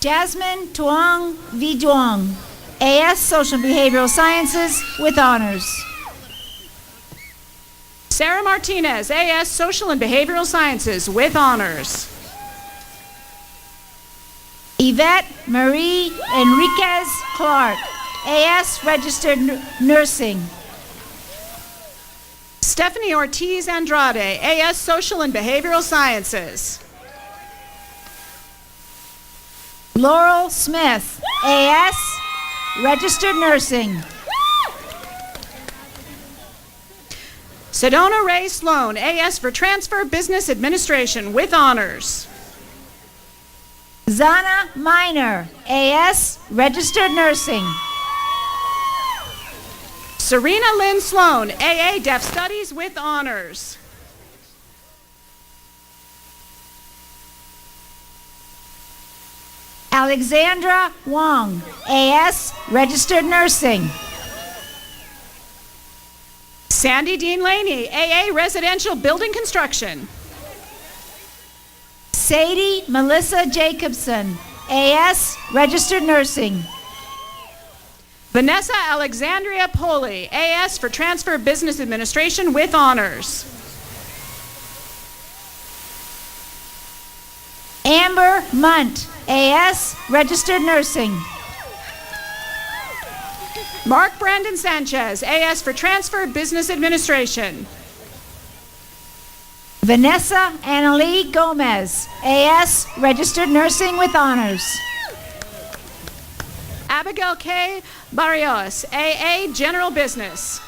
S6: Jasmine Tuong Viduong, AS Social and Behavioral Sciences with honors.
S5: Sarah Martinez, AS Social and Behavioral Sciences with honors.
S6: Yvette Marie Enriquez Clark, AS Registered Nursing.
S5: Stephanie Ortiz Andrade, AS Social and Behavioral Sciences.
S6: Laurel Smith, AS Registered Nursing.
S5: Sedona Ray Sloan, AS for Transfer Business Administration with honors.
S6: Zana Minor, AS Registered Nursing.
S5: Serena Lynn Sloan, AA Deaf Studies with honors.
S6: Alexandra Wong, AS Registered Nursing.
S5: Sandy Dean Laney, AA Residential Building Construction.
S6: Sadie Melissa Jacobson, AS Registered Nursing.
S5: Vanessa Alexandria Poli, AS for Transfer Business Administration with honors.
S6: Amber Munt, AS Registered Nursing.
S5: Mark Brandon Sanchez, AS for Transfer Business Administration.
S6: Vanessa Annalie Gomez, AS Registered Nursing with honors.
S5: Abigail K. Barrios, AA General Business.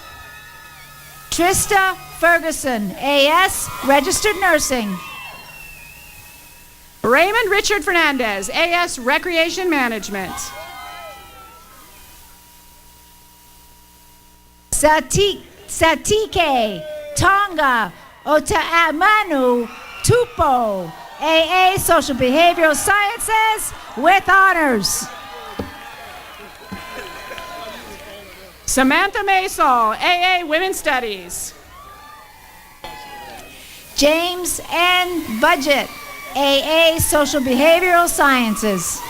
S6: Trista Ferguson, AS Registered Nursing.
S5: Raymond Richard Fernandez, AS Recreation Management.
S6: Satike Tonga Otaamanu Tupo, AA Social Behavioral Sciences with honors.
S5: Samantha Maysall, AA Women's Studies.
S6: James N. Budget, AA Social Behavioral Sciences.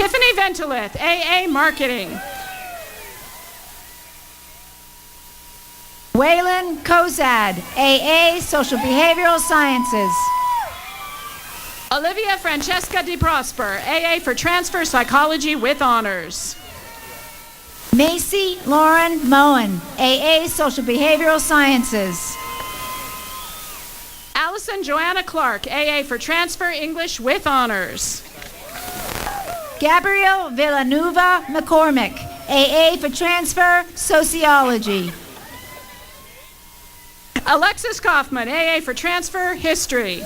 S5: Tiffany Ventilith, AA Marketing.
S6: Waylon Kozad, AA Social Behavioral Sciences.
S5: Olivia Francesca DeProsper, AA for Transfer Psychology with Honors.
S6: Macy Lauren Moen, AA Social Behavioral Sciences.
S5: Allison Joanna Clark, AA for Transfer English with Honors.
S6: Gabrielle Villanueva McCormick, AA for Transfer Sociology.
S5: Alexis Kaufman, AA for Transfer History.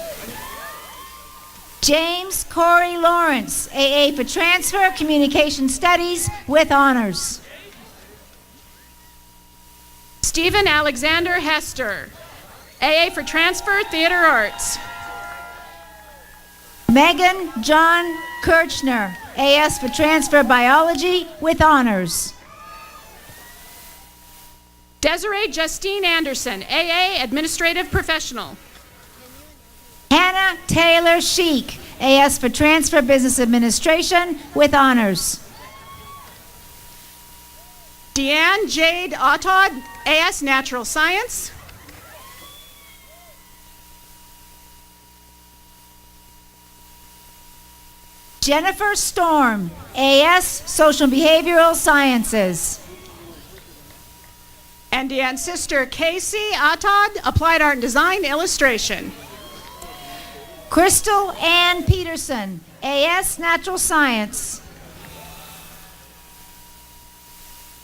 S6: James Corey Lawrence, AA for Transfer Communication Studies with Honors.
S5: Stephen Alexander Hester, AA for Transfer Theater Arts.
S6: Megan John Kirchner, AS for Transfer Biology with Honors.
S5: Desiree Justine Anderson, AA Administrative Professional.
S6: Hannah Taylor Sheik, AS for Transfer Business Administration with Honors.
S5: Deanne Jade Autaud, AS Natural Science.
S6: Jennifer Storm, AS Social Behavioral Sciences.
S5: And Deanne's sister Casey Autaud, Applied Art and Design Illustration.
S6: Crystal Ann Peterson, AS Natural Science.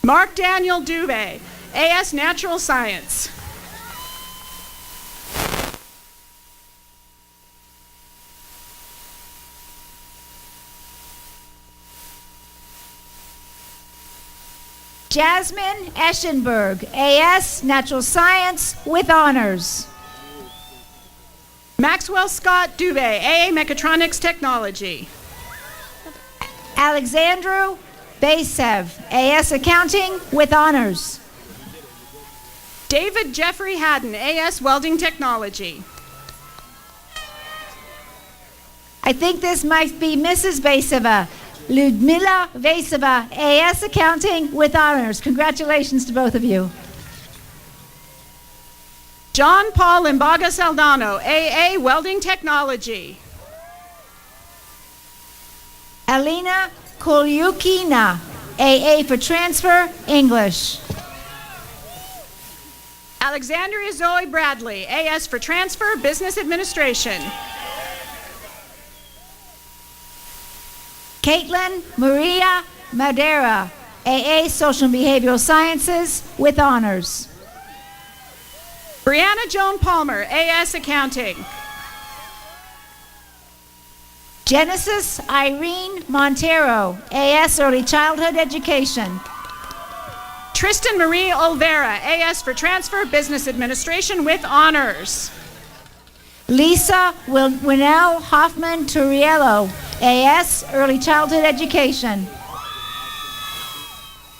S5: Mark Daniel Dubé, AS Natural Science.
S6: Jasmine Eschenberg, AS Natural Science with Honors.
S5: Maxwell Scott Dubé, AA Mechatronics Technology.
S6: Alexandru Basev, AS Accounting with Honors.
S5: David Jeffrey Haddon, AS Welding Technology.
S6: I think this might be Mrs. Vaseva. Ludmila Vaseva, AS Accounting with Honors. Congratulations to both of you.
S5: John Paul Limbaga Saldano, AA Welding Technology.
S6: Alina Kolyukina, AA for Transfer English.
S5: Alexandria Zoe Bradley, AS for Transfer Business Administration.
S6: Caitlin Maria Madera, AA Social and Behavioral Sciences with Honors.
S5: Brianna Joan Palmer, AS Accounting.
S6: Genesis Irene Montero, AS Early Childhood Education.
S5: Tristan Marie Olvera, AS for Transfer Business Administration with Honors.
S6: Lisa Winnell Hoffman Turiello, AS Early Childhood Education.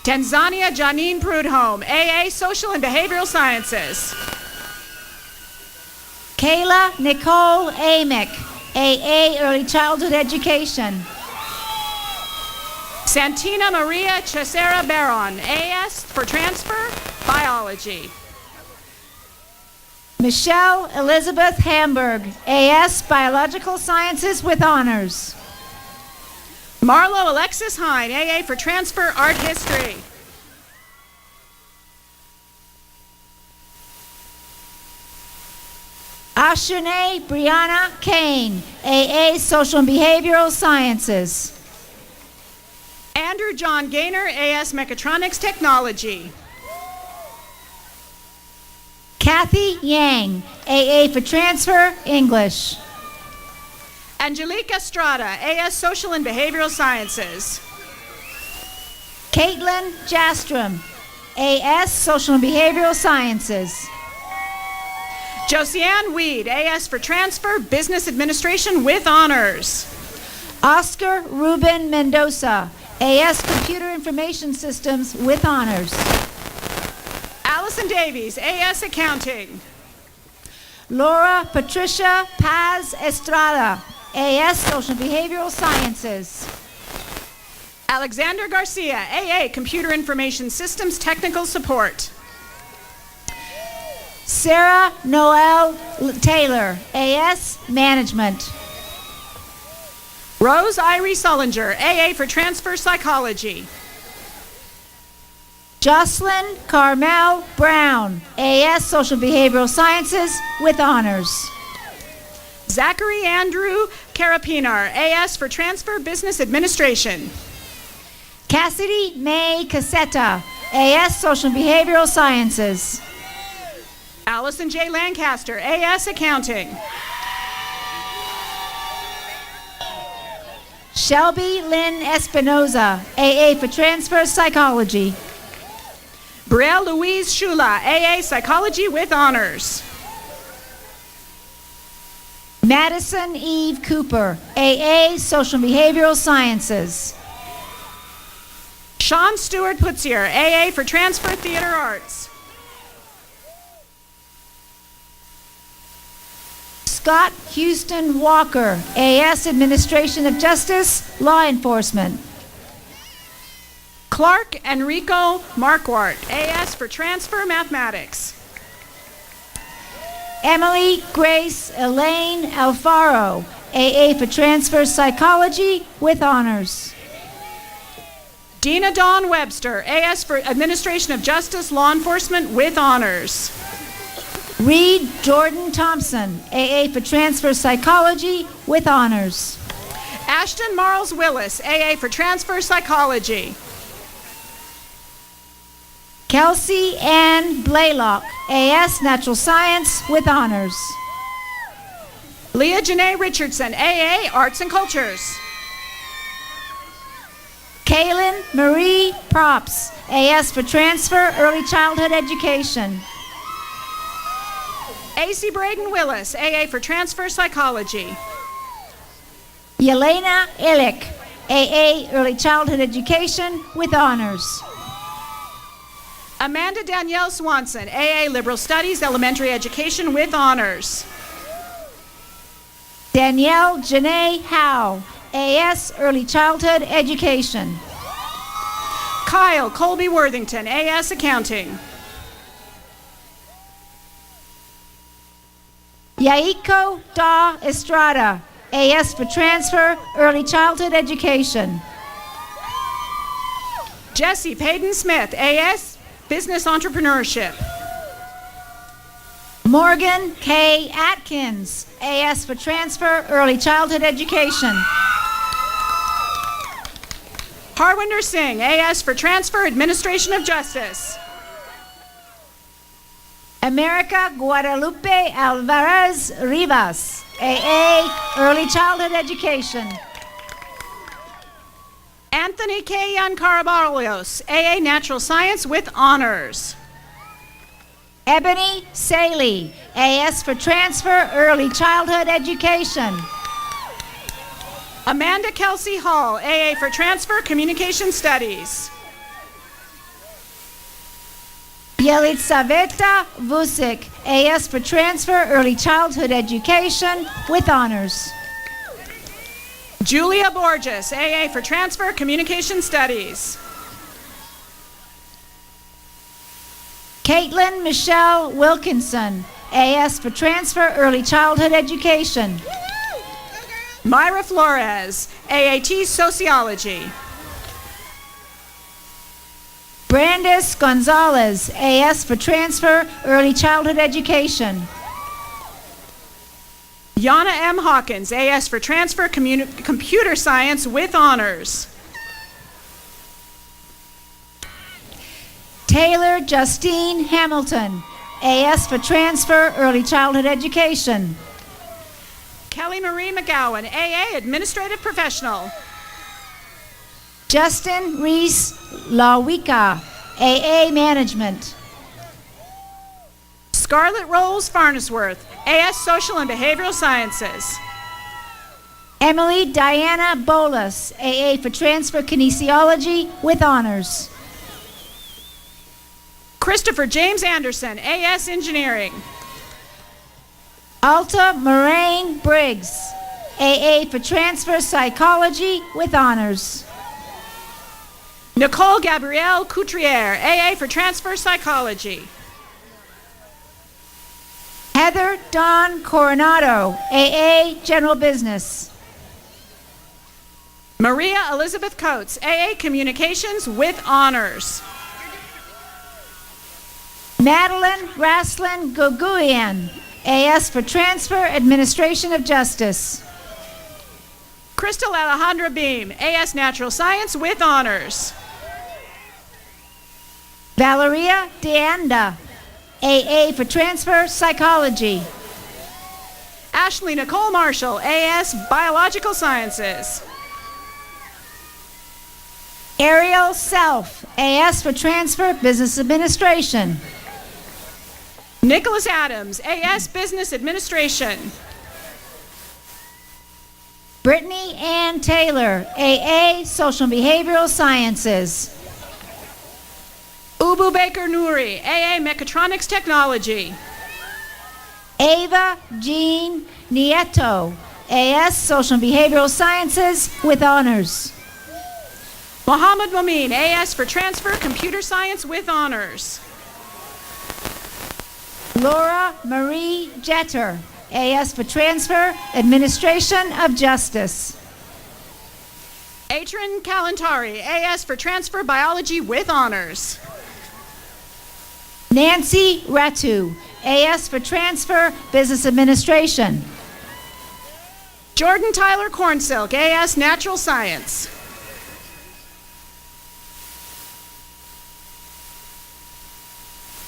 S5: Tanzania Janine Prudhomme, AA Social and Behavioral Sciences.
S6: Kayla Nicole Amick, AA Early Childhood Education.
S5: Santina Maria Cesara Baron, AS for Transfer Biology.
S6: Michelle Elizabeth Hamburg, AS Biological Sciences with Honors.
S5: Marlo Alexis Hine, AA for Transfer Art History.
S6: Ashune Brianna Kane, AA Social and Behavioral Sciences.
S5: Andrew John Gaynor, AS Mechatronics Technology.
S6: Kathy Yang, AA for Transfer English.
S5: Angelica Estrada, AS Social and Behavioral Sciences.
S6: Caitlin Jastrom, AS Social and Behavioral Sciences.
S5: Josiane Weed, AS for Transfer Business Administration with Honors.
S6: Oscar Ruben Mendoza, AS Computer Information Systems with Honors.
S5: Allison Davies, AS Accounting.
S6: Laura Patricia Paz Estrada, AS Social and Behavioral Sciences.
S5: Alexander Garcia, AA, Computer Information Systems Technical Support.
S6: Sarah Noel Taylor, AS, Management.
S5: Rose Irie Sullinger, AA for Transfer Psychology.
S6: Jocelyn Carmel Brown, AS, Social Behavioral Sciences with honors.
S5: Zachary Andrew Carapinar, AS for Transfer Business Administration.
S6: Cassidy May Cassetta, AS, Social Behavioral Sciences.
S5: Allison J. Lancaster, AS Accounting.
S6: Shelby Lynn Espinoza, AA for Transfer Psychology.
S5: Brielle Louise Shula, AA Psychology with honors.
S6: Madison Eve Cooper, AA, Social Behavioral Sciences.
S5: Sean Stewart Putzier, AA for Transfer Theater Arts.
S6: Scott Houston Walker, AS, Administration of Justice, Law Enforcement.
S5: Clark Enrico Marquardt, AS for Transfer Mathematics.
S6: Emily Grace Elaine Alfaro, AA for Transfer Psychology with honors.
S5: Dina Dawn Webster, AS for Administration of Justice, Law Enforcement with honors.
S6: Reed Jordan Thompson, AA for Transfer Psychology with honors.
S5: Ashton Marles Willis, AA for Transfer Psychology.
S6: Kelsey Ann Blaylock, AS, Natural Science with honors.
S5: Leah Janae Richardson, AA Arts and Cultures.
S6: Kaylin Marie Props, AS for Transfer Early Childhood Education.
S5: AC Braden Willis, AA for Transfer Psychology.
S6: Yelena Illick, AA Early Childhood Education with honors.
S5: Amanda Danielle Swanson, AA Liberal Studies, Elementary Education with honors.
S6: Danielle Janae Howe, AS Early Childhood Education.
S5: Kyle Colby Worthington, AS Accounting.
S6: Yaiko Da Estrada, AS for Transfer Early Childhood Education.
S5: Jesse Payton Smith, AS Business Entrepreneurship.
S6: Morgan K. Atkins, AS for Transfer Early Childhood Education.
S5: Harwinder Singh, AS for Transfer Administration of Justice.
S6: America Guadalupe Alvarez Rivas, AA Early Childhood Education.
S5: Anthony K. Caraballos, AA Natural Science with honors.
S6: Ebony Saley, AS for Transfer Early Childhood Education.
S5: Amanda Kelsey Hall, AA for Transfer Communication Studies.
S6: Yelitsaveta Vusic, AS for Transfer Early Childhood Education with honors.
S5: Julia Borges, AA for Transfer Communication Studies.
S6: Caitlin Michelle Wilkinson, AS for Transfer Early Childhood Education.
S5: Myra Flores, AAT Sociology.
S6: Brandis Gonzalez, AS for Transfer Early Childhood Education.
S5: Yana M. Hawkins, AS for Transfer Computer Science with honors.
S6: Taylor Justine Hamilton, AS for Transfer Early Childhood Education.
S5: Kelly Marie McGowan, AA Administrative Professional.
S6: Justin Reese Lawika, AA Management.
S5: Scarlett Rolls Farnesworth, AS Social and Behavioral Sciences.
S6: Emily Diana Bolas, AA for Transfer Kinesiology with honors.
S5: Christopher James Anderson, AS Engineering.
S6: Alta Moraine Briggs, AA for Transfer Psychology with honors.
S5: Nicole Gabrielle Coutriere, AA for transfer psychology.
S6: Heather Dawn Coronado, AA General Business.
S5: Maria Elizabeth Coates, AA Communications with honors.
S6: Madeline Graslin Goguian, AS for Transfer, Administration of Justice.
S5: Crystal Alejandra Beam, AS Natural Science with honors.
S6: Valeria DeAnda, AA for Transfer, Psychology.
S5: Ashley Nicole Marshall, AS Biological Sciences.
S6: Ariel Self, AS for Transfer, Business Administration.
S5: Nicholas Adams, AS Business Administration.
S6: Brittany Ann Taylor, AA Social and Behavioral Sciences.
S5: Ubu Baker Nouri, AA Mechatronics Technology.
S6: Ava Jean Nieto, AS Social and Behavioral Sciences with honors.
S5: Mohammed Momin, AS for Transfer Computer Science with honors.
S6: Laura Marie Jeter, AS for Transfer, Administration of Justice.
S5: Atrin Kalantari, AS for Transfer Biology with honors.
S6: Nancy Ratu, AS for Transfer, Business Administration.
S5: Jordan Tyler Cornsilk, AS Natural Science.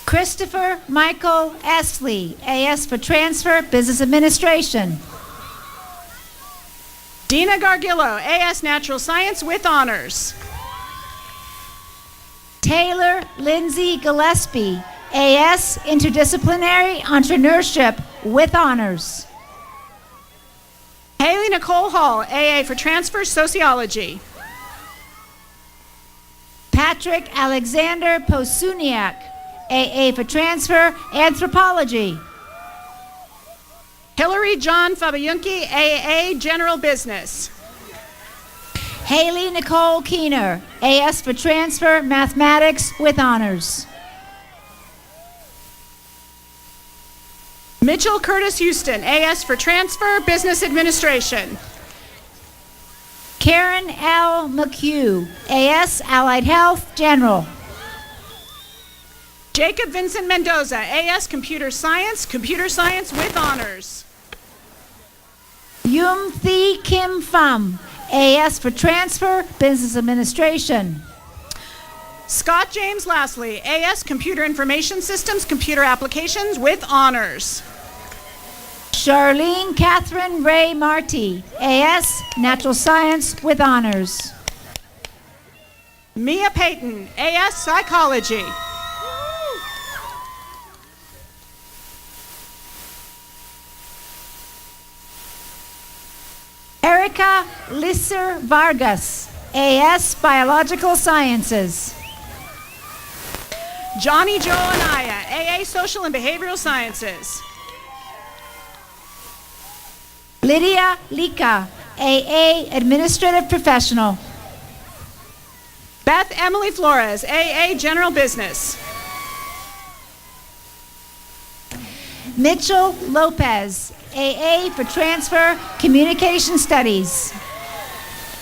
S6: Christopher Michael Esley, AS for Transfer, Business Administration.
S5: Dina Gargillo, AS Natural Science with honors.
S6: Taylor Lindsay Gillespie, AS Interdisciplinary Entrepreneurship with honors.
S5: Haley Nicole Hall, AA for Transfer Sociology.
S6: Patrick Alexander Posuniak, AA for Transfer, Anthropology.
S5: Hillary John Fabianchi, AA General Business.
S6: Haley Nicole Keener, AS for Transfer, Mathematics with honors.
S5: Mitchell Curtis Houston, AS for Transfer, Business Administration.
S6: Karen L. McHugh, AS Allied Health, General.
S5: Jacob Vincent Mendoza, AS Computer Science with honors.
S6: Yum Thi Kim Pham, AS for Transfer, Business Administration.
S5: Scott James Lastly, AS Computer Information Systems, Computer Applications with honors.
S6: Charlene Catherine Ray Marty, AS Natural Science with honors.
S5: Mia Payton, AS Psychology.
S6: Erica Lisser Vargas, AS Biological Sciences.
S5: Johnny Joe Anaya, AA Social and Behavioral Sciences.
S6: Lydia Lika, AA Administrative Professional.
S5: Beth Emily Flores, AA General Business.
S6: Mitchell Lopez, AA for Transfer, Communication Studies.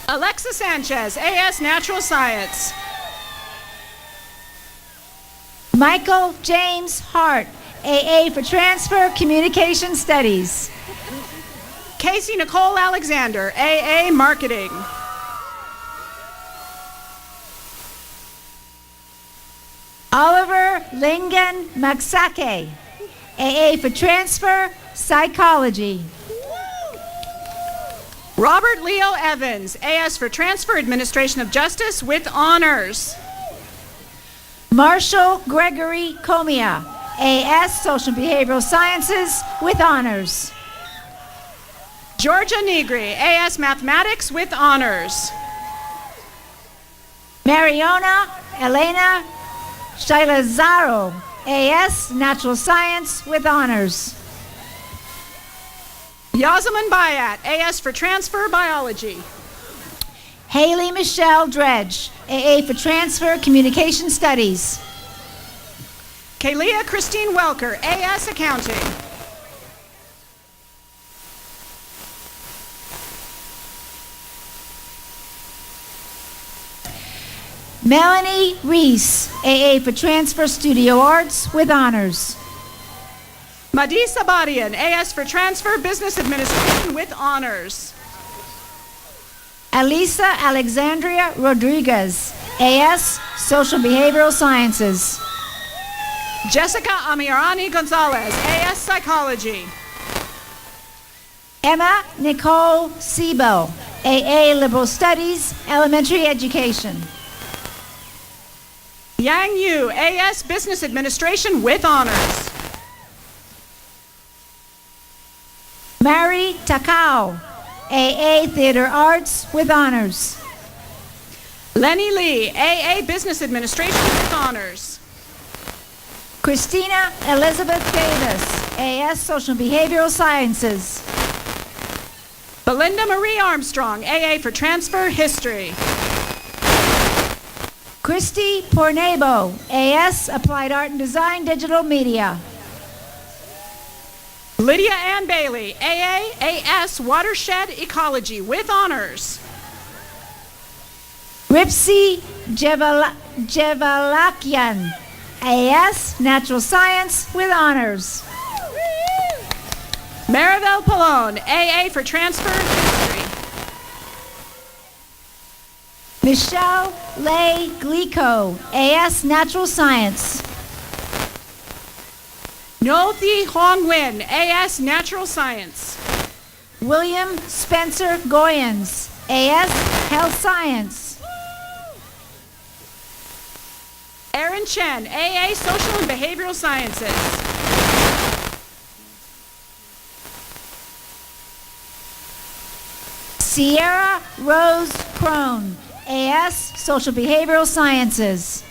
S5: Alexa Sanchez, AS Natural Science.
S6: Michael James Hart, AA for Transfer, Communication Studies.
S5: Casey Nicole Alexander, AA Marketing.
S6: Oliver Lingen Maksake, AA for Transfer, Psychology.
S5: Robert Leo Evans, AS for Transfer, Administration of Justice with honors.
S6: Marshall Gregory Comia, AS Social and Behavioral Sciences with honors.
S5: Georgia Negri, AS Mathematics with honors.
S6: Mariona Elena Shailazaro, AS Natural Science with honors.
S5: Yazaman Bayat, AS for Transfer Biology.
S6: Haley Michelle Dredge, AA for Transfer Communication Studies.
S5: Kalia Christine Welker, AS Accounting.
S6: Melanie Reese, AA for Transfer Studio Arts with honors.
S5: Madi Sabadian, AS for Transfer Business Administration with honors.
S6: Alisa Alexandria Rodriguez, AS Social Behavioral Sciences.
S5: Jessica Amirani Gonzalez, AS Psychology.
S6: Emma Nicole Siebel, AA Liberal Studies, Elementary Education.
S5: Yang Yu, AS Business Administration with honors.
S6: Mary Takao, AA Theater Arts with honors.
S5: Lenny Lee, AA Business Administration with honors.
S6: Christina Elizabeth Davis, AS Social Behavioral Sciences.
S5: Belinda Marie Armstrong, AA for Transfer History.
S6: Christy Pornabo, AS Applied Art and Design Digital Media.
S5: Lydia Ann Bailey, AA, AS Watershed Ecology with honors.
S6: Ripsy Jevalakian, AS Natural Science with honors.
S5: Maribel Pallone, AA for Transfer History.
S6: Michelle Lay Glico, AS Natural Science.
S5: Nothi Hong Win, AS Natural Science.
S6: William Spencer Goyens, AS Health Science.
S5: Aaron Chen, AA Social and Behavioral Sciences.
S6: Sierra Rose Crone, AS Social Behavioral Sciences.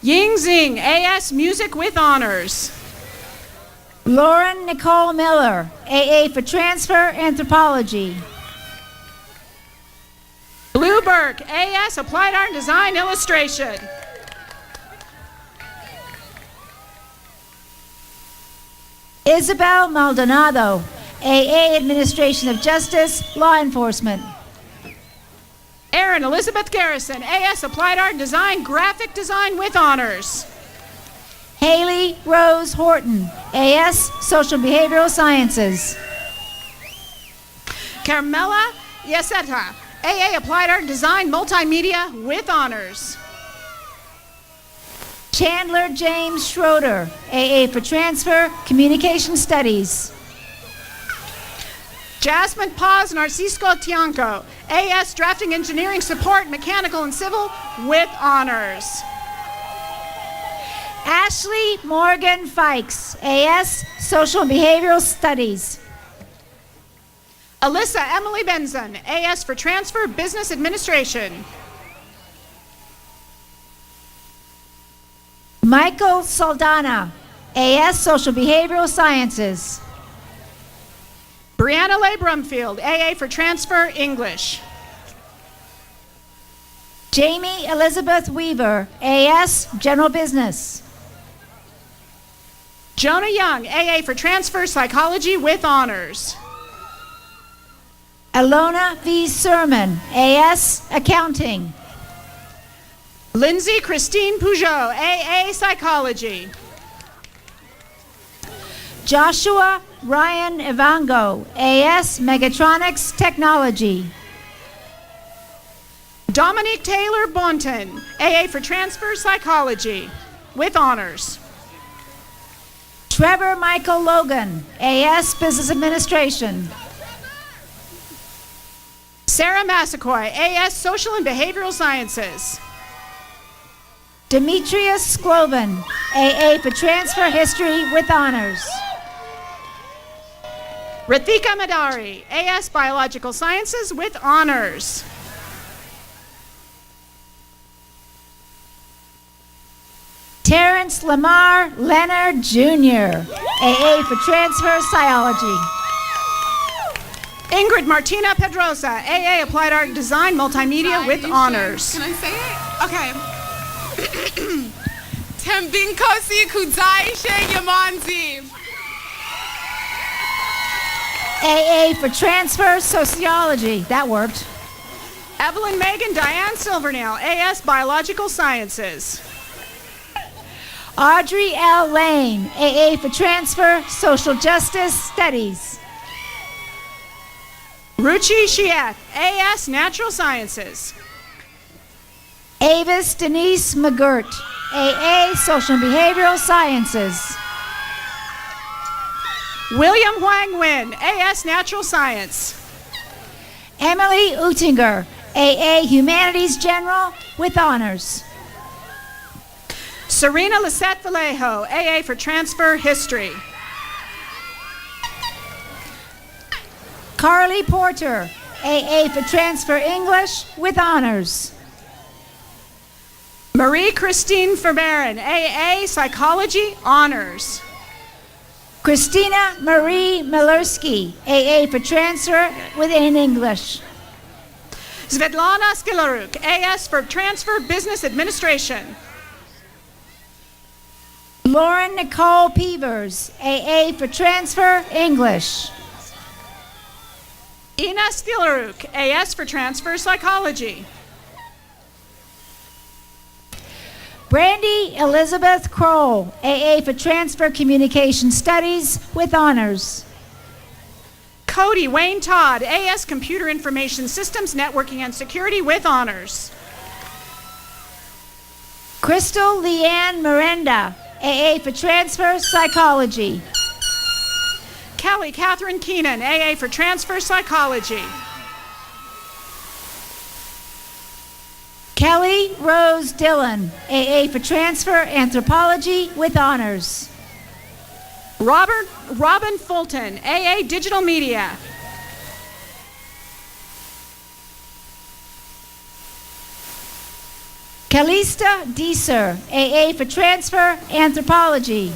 S5: Ying Xing, AS Music with honors.
S6: Lauren Nicole Miller, AA for Transfer Anthropology.
S5: Blue Burke, AS Applied Art and Design Illustration.
S6: Isabel Maldonado, AA Administration of Justice, Law Enforcement.
S5: Erin Elizabeth Garrison, AS Applied Art and Design Graphic Design with honors.
S6: Haley Rose Horton, AS Social Behavioral Sciences.
S5: Carmela Yeseta, AA Applied Art and Design Multimedia with honors.
S6: Chandler James Schroeder, AA for Transfer Communication Studies.
S5: Jasmine Paz Narcisco Tianco, AS Drafting Engineering Support Mechanical and Civil with honors.
S6: Ashley Morgan Fikes, AS Social and Behavioral Studies.
S5: Alyssa Emily Benson, AS for Transfer Business Administration.
S6: Michael Saldana, AS Social Behavioral Sciences.
S5: Brianna Leigh Brumfield, AA for Transfer English.
S6: Jamie Elizabeth Weaver, AS General Business.
S5: Jonah Young, AA for Transfer Psychology with honors.
S6: Alona V. Sermon, AS Accounting.
S5: Lindsay Christine Peugeot, AA Psychology.
S6: Joshua Ryan Evango, AS Megatronics Technology.
S5: Dominique Taylor Bonton, AA for Transfer Psychology with honors.
S6: Trevor Michael Logan, AS Business Administration.
S5: Sarah Massaquoi, AS Social and Behavioral Sciences.
S6: Demetrius Sklovan, AA for Transfer History with honors.
S5: Rathika Madari, AS Biological Sciences with honors.
S6: Terrence Lamar Leonard Jr., AA for Transfer Psychology.
S5: Ingrid Martina Pedrosa, AA Applied Art Design Multimedia with honors.
S7: Can I say it? Okay. Tembinkosi Kudaishe Yamanzi.
S6: AA for Transfer Sociology. That worked.
S5: Evelyn Megan Diane Silvernail, AS Biological Sciences.
S6: Audrey L. Lane, AA for Transfer Social Justice Studies.
S5: Ruchi Shieth, AS Natural Sciences.
S6: Avis Denise McGirt, AA Social and Behavioral Sciences.
S5: William Huang Nguyen, AS Natural Science.
S6: Emily Utinger, AA Humanities General with honors.
S5: Serena Lisette Vallejo, AA for Transfer History.
S6: Carly Porter, AA for Transfer English with honors.
S5: Marie Christine Vermeeren, AA Psychology Honors.
S6: Christina Marie Milersky, AA for Transfer within English.
S5: Svetlana Skilaruk, AS for Transfer Business Administration.
S6: Lauren Nicole Peevers, AA for Transfer English.
S5: Ina Skilaruk, AS for Transfer Psychology.
S6: Brandy Elizabeth Kroll, AA for Transfer Communication Studies with honors.
S5: Cody Wayne Todd, AS Computer Information Systems, Networking and Security with honors.
S6: Crystal Leanne Miranda, AA for Transfer Psychology.
S5: Kelly Catherine Keenan, AA for Transfer Psychology.
S6: Kelly Rose Dillon, AA for Transfer Anthropology with honors.
S5: Robin Fulton, AA Digital Media.
S6: Calista Deeser, AA for Transfer Anthropology.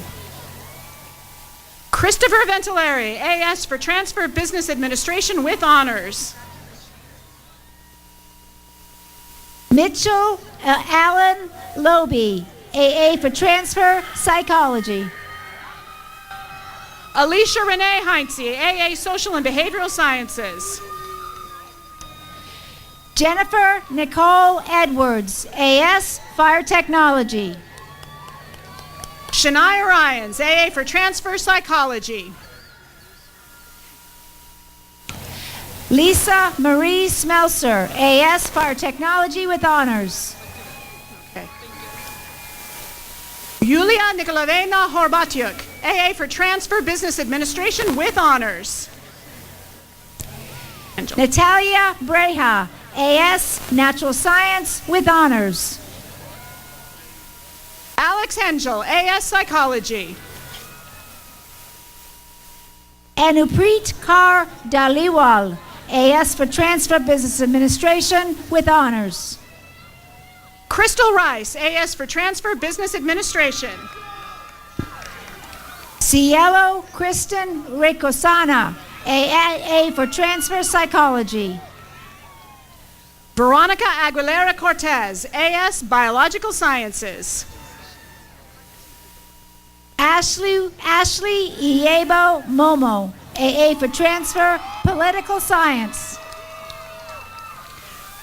S5: Christopher Ventilari, AS for Transfer Business Administration with honors.
S6: Mitchell Allen Loby, AA for Transfer Psychology.
S5: Alicia Renee Heinze, AA Social and Behavioral Sciences.
S6: Jennifer Nicole Edwards, AS Fire Technology.
S5: Shania Ryans, AA for Transfer Psychology.
S6: Lisa Marie Smelser, AS Fire Technology with honors.
S5: Okay. Yulia Nikolaevna Horbatyuk, AA for Transfer Business Administration with honors.
S6: Natalia Breha, AS Natural Science with honors.
S5: Alex Hengel, AS Psychology.
S6: Anupreet Kaur Dhaliwal, AS for Transfer Business Administration with honors.
S5: Crystal Rice, AS for Transfer Business Administration.
S6: Cielo Kristen Ricosana, AA for Transfer Psychology.
S5: Veronica Aguilera Cortez, AS Biological Sciences.
S6: Ashley Iebo Momo, AA for Transfer Political Science.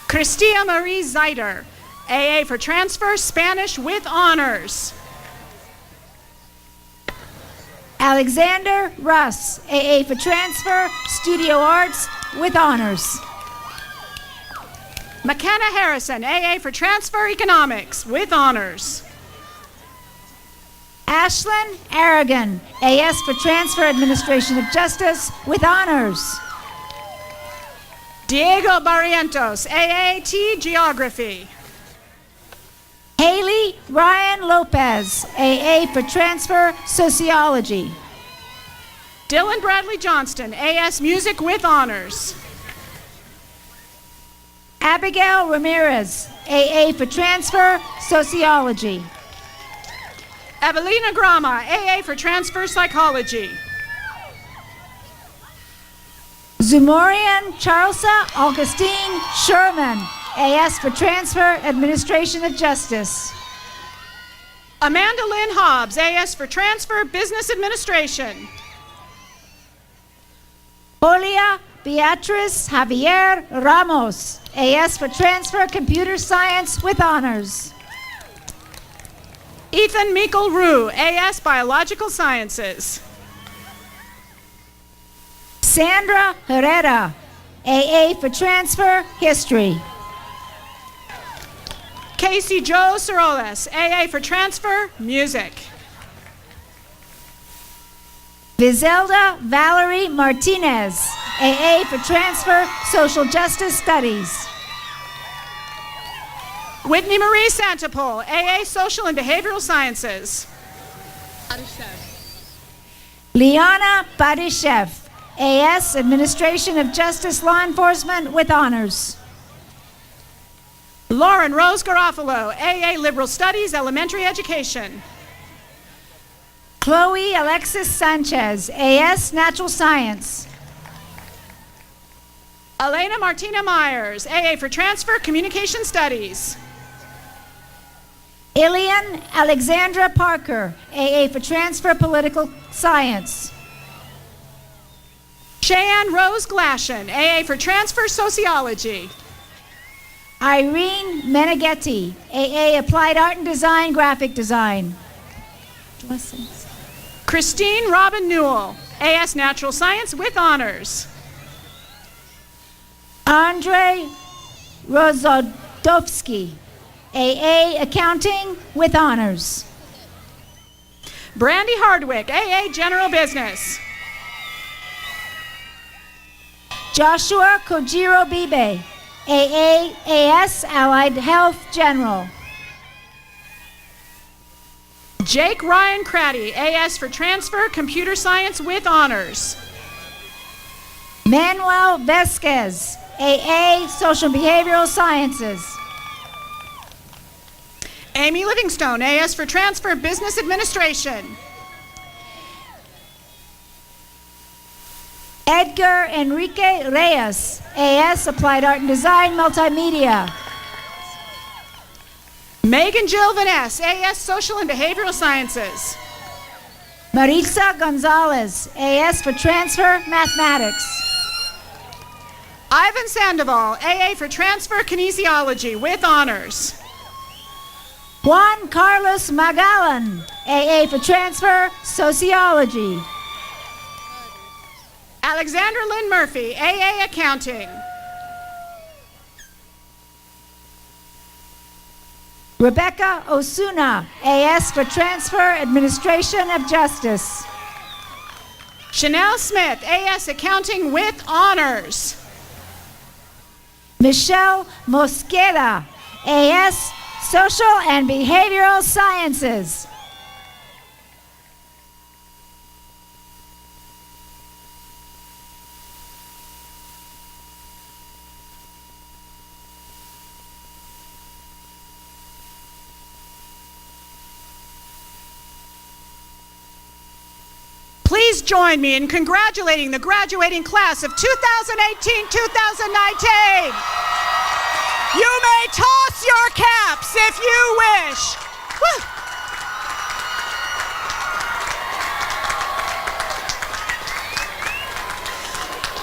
S5: Cristia Marie Zeider, AA for Transfer Spanish with honors.
S6: Alexander Russ, AA for Transfer Studio Arts with honors.
S5: McKenna Harrison, AA for Transfer Economics with honors.
S6: Ashlyn Aragon, AS for Transfer Administration of Justice with honors.
S5: Diego Barrientos, AAT Geography.
S6: Haley Ryan Lopez, AA for Transfer Sociology.
S5: Dylan Bradley Johnston, AS Music with honors.
S6: Abigail Ramirez, AA for Transfer Sociology.
S5: Evelina Grama, AA for Transfer Psychology.
S6: Zumorian Charlesa Augustine Sherman, AS for transfer, Administration of Justice.
S5: Amanda Lynn Hobbs, AS for transfer, Business Administration. Julia Beatriz Javier Ramos, AS for transfer, Computer Science with honors. Ethan Mikkel Rue, AS Biological Sciences. Sandra Herrera, AA for transfer, History. Casey Joe Sorolas, AA for transfer, Music. Vizelda Valerie Martinez, AA for transfer, Social Justice Studies. Whitney Marie Santapol, AA Social and Behavioral Sciences. Liana Badishev, AS Administration of Justice Law Enforcement with honors. Lauren Rose Garofalo, AA Liberal Studies, Elementary Education. Chloe Alexis Sanchez, AS Natural Science. Elena Martina Myers, AA for transfer, Communication Studies. Ilian Alexandra Parker, AA for transfer, Political Science. Cheyenne Rose Glashan, AA for transfer, Sociology. Irene Meneghetti, AA Applied Art and Design, Graphic Design. Christine Robin Newell, AS Natural Science with honors. Andre Rozodowski, AA Accounting with honors. Brandy Hardwick, AA General Business. Joshua Kojiro Bibe, AS Allied Health General. Jake Ryan Craddy, AS for transfer, Computer Science with honors. Manuel Vesquez, AA Social and Behavioral Sciences. Amy Livingstone, AS for transfer, Business Administration. Edgar Enrique Reyes, AS Applied Art and Design, Multimedia. Megan Jill Vaness, AS Social and Behavioral Sciences. Maritza Gonzalez, AS for transfer, Mathematics. Ivan Sandoval, AA for transfer, Kinesiology with honors. Juan Carlos Magalan, AA for transfer, Sociology. Alexandra Lynn Murphy, AA Accounting. Rebecca Osuna, AS for transfer, Administration of Justice. Chanel Smith, AS Accounting with honors. Michelle Mosqueda, AS Social and Behavioral Sciences. Please join me in congratulating the graduating class of 2018-2019. You may toss your caps if you wish. Woo.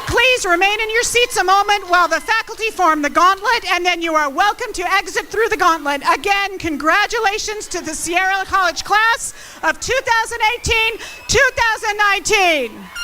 S5: Please remain in your seats a moment while the faculty form the gauntlet, and then you are welcome to exit through the gauntlet. Again, congratulations to the Sierra College class of 2018-2019.